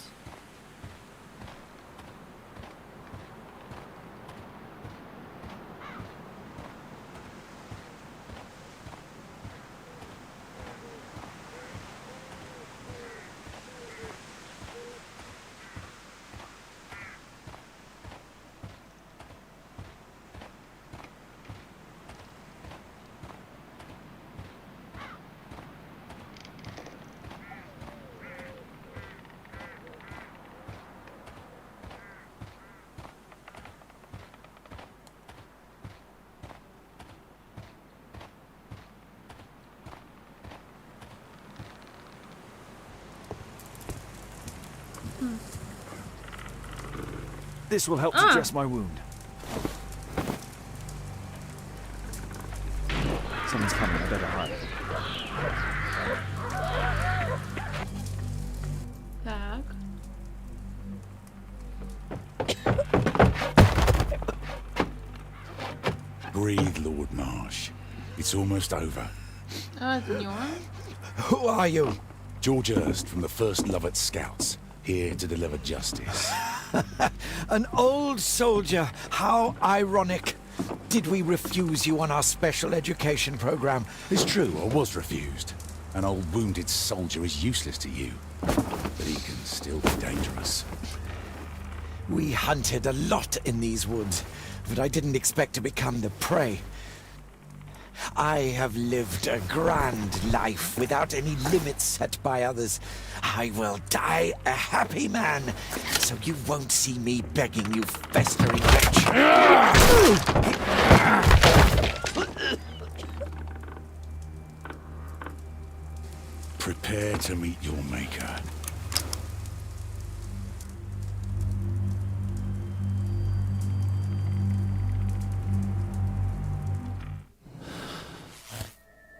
This will help to dress my wound. Someone's coming. better hide. Так. Breathe, Lord Marsh. It's almost over. А, это не он. Who are you? George Hurst from the 1st Lovett Scouts, here to deliver justice. An old soldier. How ironic. Did we refuse you on our special education program? It's true, I was refused. An old wounded soldier is useless to you, but he can still be dangerous. We hunted a lot in these woods, but I didn't expect to become the prey. I have lived a grand life without any limits set by others. I will die a happy man, so you won't see me begging you, festering wretch. Prepare to meet your maker.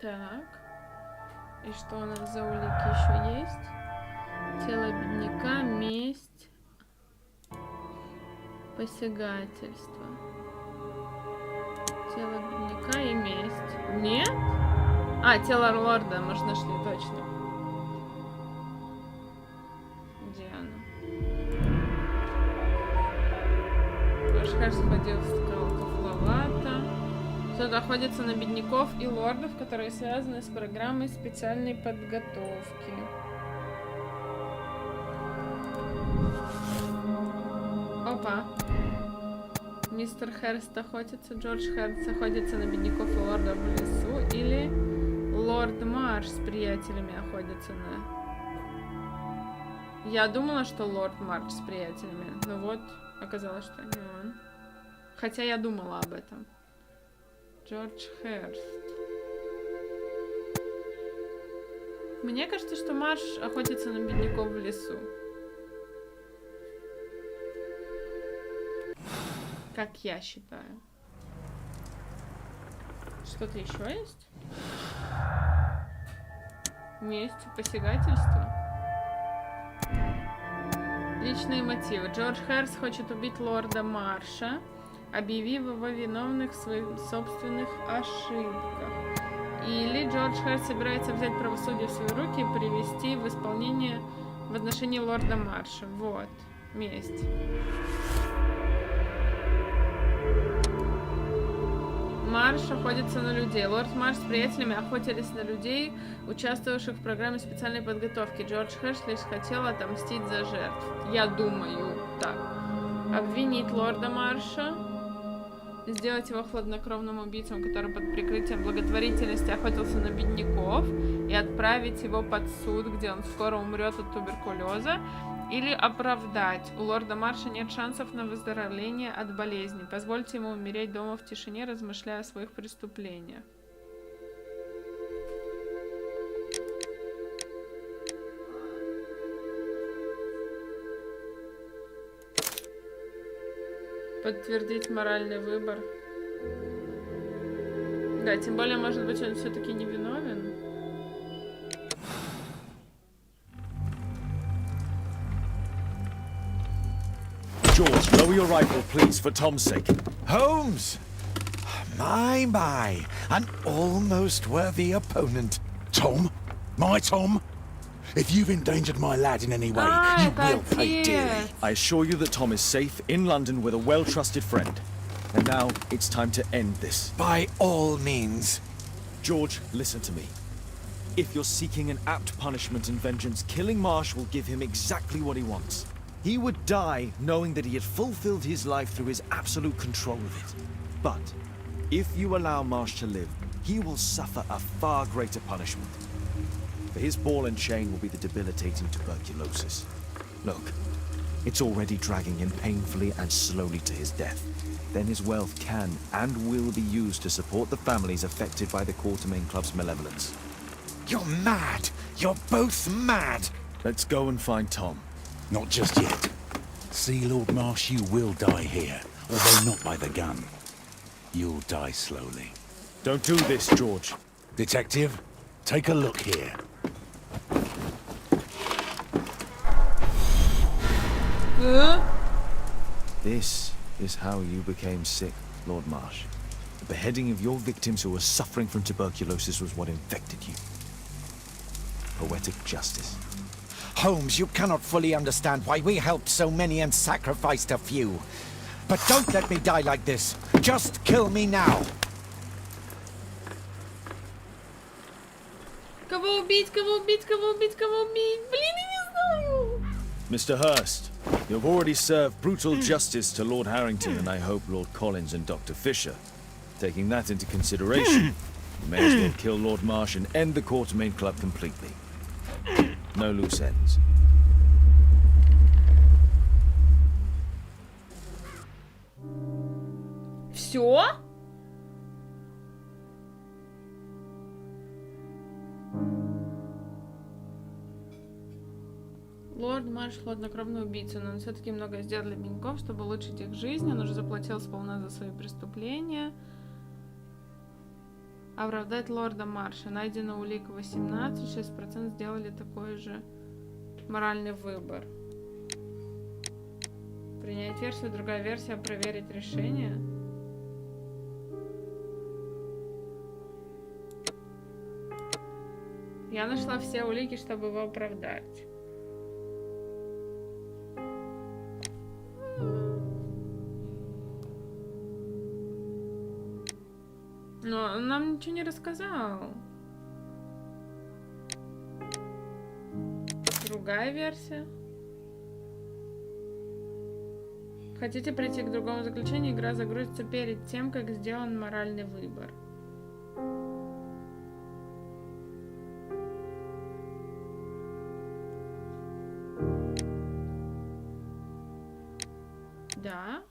Так. И что у нас за улики еще есть? Тело бедняка, месть, посягательство. Тело бедняка и месть. Нет? А, тело лорда мы же нашли, точно. Где оно? Ваш Харс ходил с Калкофловата. Что находится на бедняков и лордов, которые связаны с программой специальной подготовки. Опа. Мистер Херст охотится, Джордж Херст охотится на бедняков и лордов в лесу, или лорд Марш с приятелями охотится на... Я думала, что лорд Марш с приятелями, но вот оказалось, что не он. Хотя я думала об этом. Джордж Херст. Мне кажется, что Марш охотится на бедняков в лесу. Как я считаю. Что-то еще есть? Месть, посягательство. Личные мотивы. Джордж Херст хочет убить лорда Марша, объявив его виновных в своих собственных ошибках. Или Джордж Херст собирается взять правосудие в свои руки и привести в исполнение в отношении лорда Марша. Вот. Месть. Марш охотится на людей. Лорд Марш с приятелями охотились на людей, участвовавших в программе специальной подготовки. Джордж Херст лишь хотел отомстить за жертв. Я думаю так. Обвинить лорда Марша, сделать его хладнокровным убийцем, который под прикрытием благотворительности охотился на бедняков, и отправить его под суд, где он скоро умрет от туберкулеза, или оправдать. У лорда Марша нет шансов на выздоровление от болезни. Позвольте ему умереть дома в тишине, размышляя о своих преступлениях. Подтвердить моральный выбор. Да, тем более, может быть, он все-таки не виновен. George, lower your rifle, please, for Tom's sake. Holmes! My, an almost worthy opponent. Tom? My Tom? If you've endangered my lad in any way, you will pay dearly. I assure you that Tom is safe in London with a well-trusted friend. And now, it's time to end this. By all means. George, listen to me. If you're seeking an apt punishment and vengeance, killing Marsh will give him exactly what he wants. He would die knowing that he had fulfilled his life through his absolute control of it. But, if you allow Marsh to live, he will suffer a far greater punishment. For his ball and chain will be the debilitating tuberculosis. Look, it's already dragging him painfully and slowly to his death. Then his wealth can and will be used to support the families affected by the Quartermain Club's malevolence. You're mad! You're both mad! Let's go and find Tom. Not just yet. See, Lord Marsh, you will die here, although not by the gun. You'll die slowly. Don't do this, George. Detective, take a look here. This is how you became sick, Lord Marsh. The beheading of your victims who were suffering from tuberculosis was what infected you. Poetic justice. Holmes, you cannot fully understand why we helped so many and sacrificed a few. But don't let me die like this. Just kill me now. Кого убить, кого убить, кого убить, кого убить? Блин, я не знаю. Mr. Hurst, you've already served brutal justice to Lord Harrington and I hope Lord Collins and Dr. Fisher. Taking that into consideration, you may as well kill Lord Marsh and end the Quartermain Club completely. No loose ends. Все? Лорд Марш хладнокровный убийца, но он все-таки много сделал для бедняков, чтобы улучшить их жизнь. Он уже заплатил сполна за свои преступления. Оправдать лорда Марша. Найдено улик 18, 6% сделали такой же моральный выбор. Принять версию, другая версия, проверить решение. Я нашла все улики, чтобы его оправдать. Но он нам ничего не рассказал. Другая версия. Хотите прийти к другому заключению? Игра загрузится перед тем, как сделан моральный выбор. Да.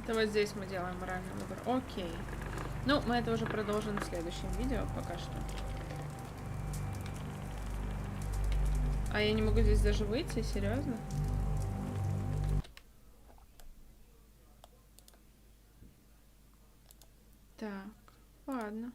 Это вот здесь мы делаем моральный выбор. Окей. Ну, мы это уже продолжим в следующем видео пока что. А я не могу здесь даже выйти? Серьезно? Так, ладно.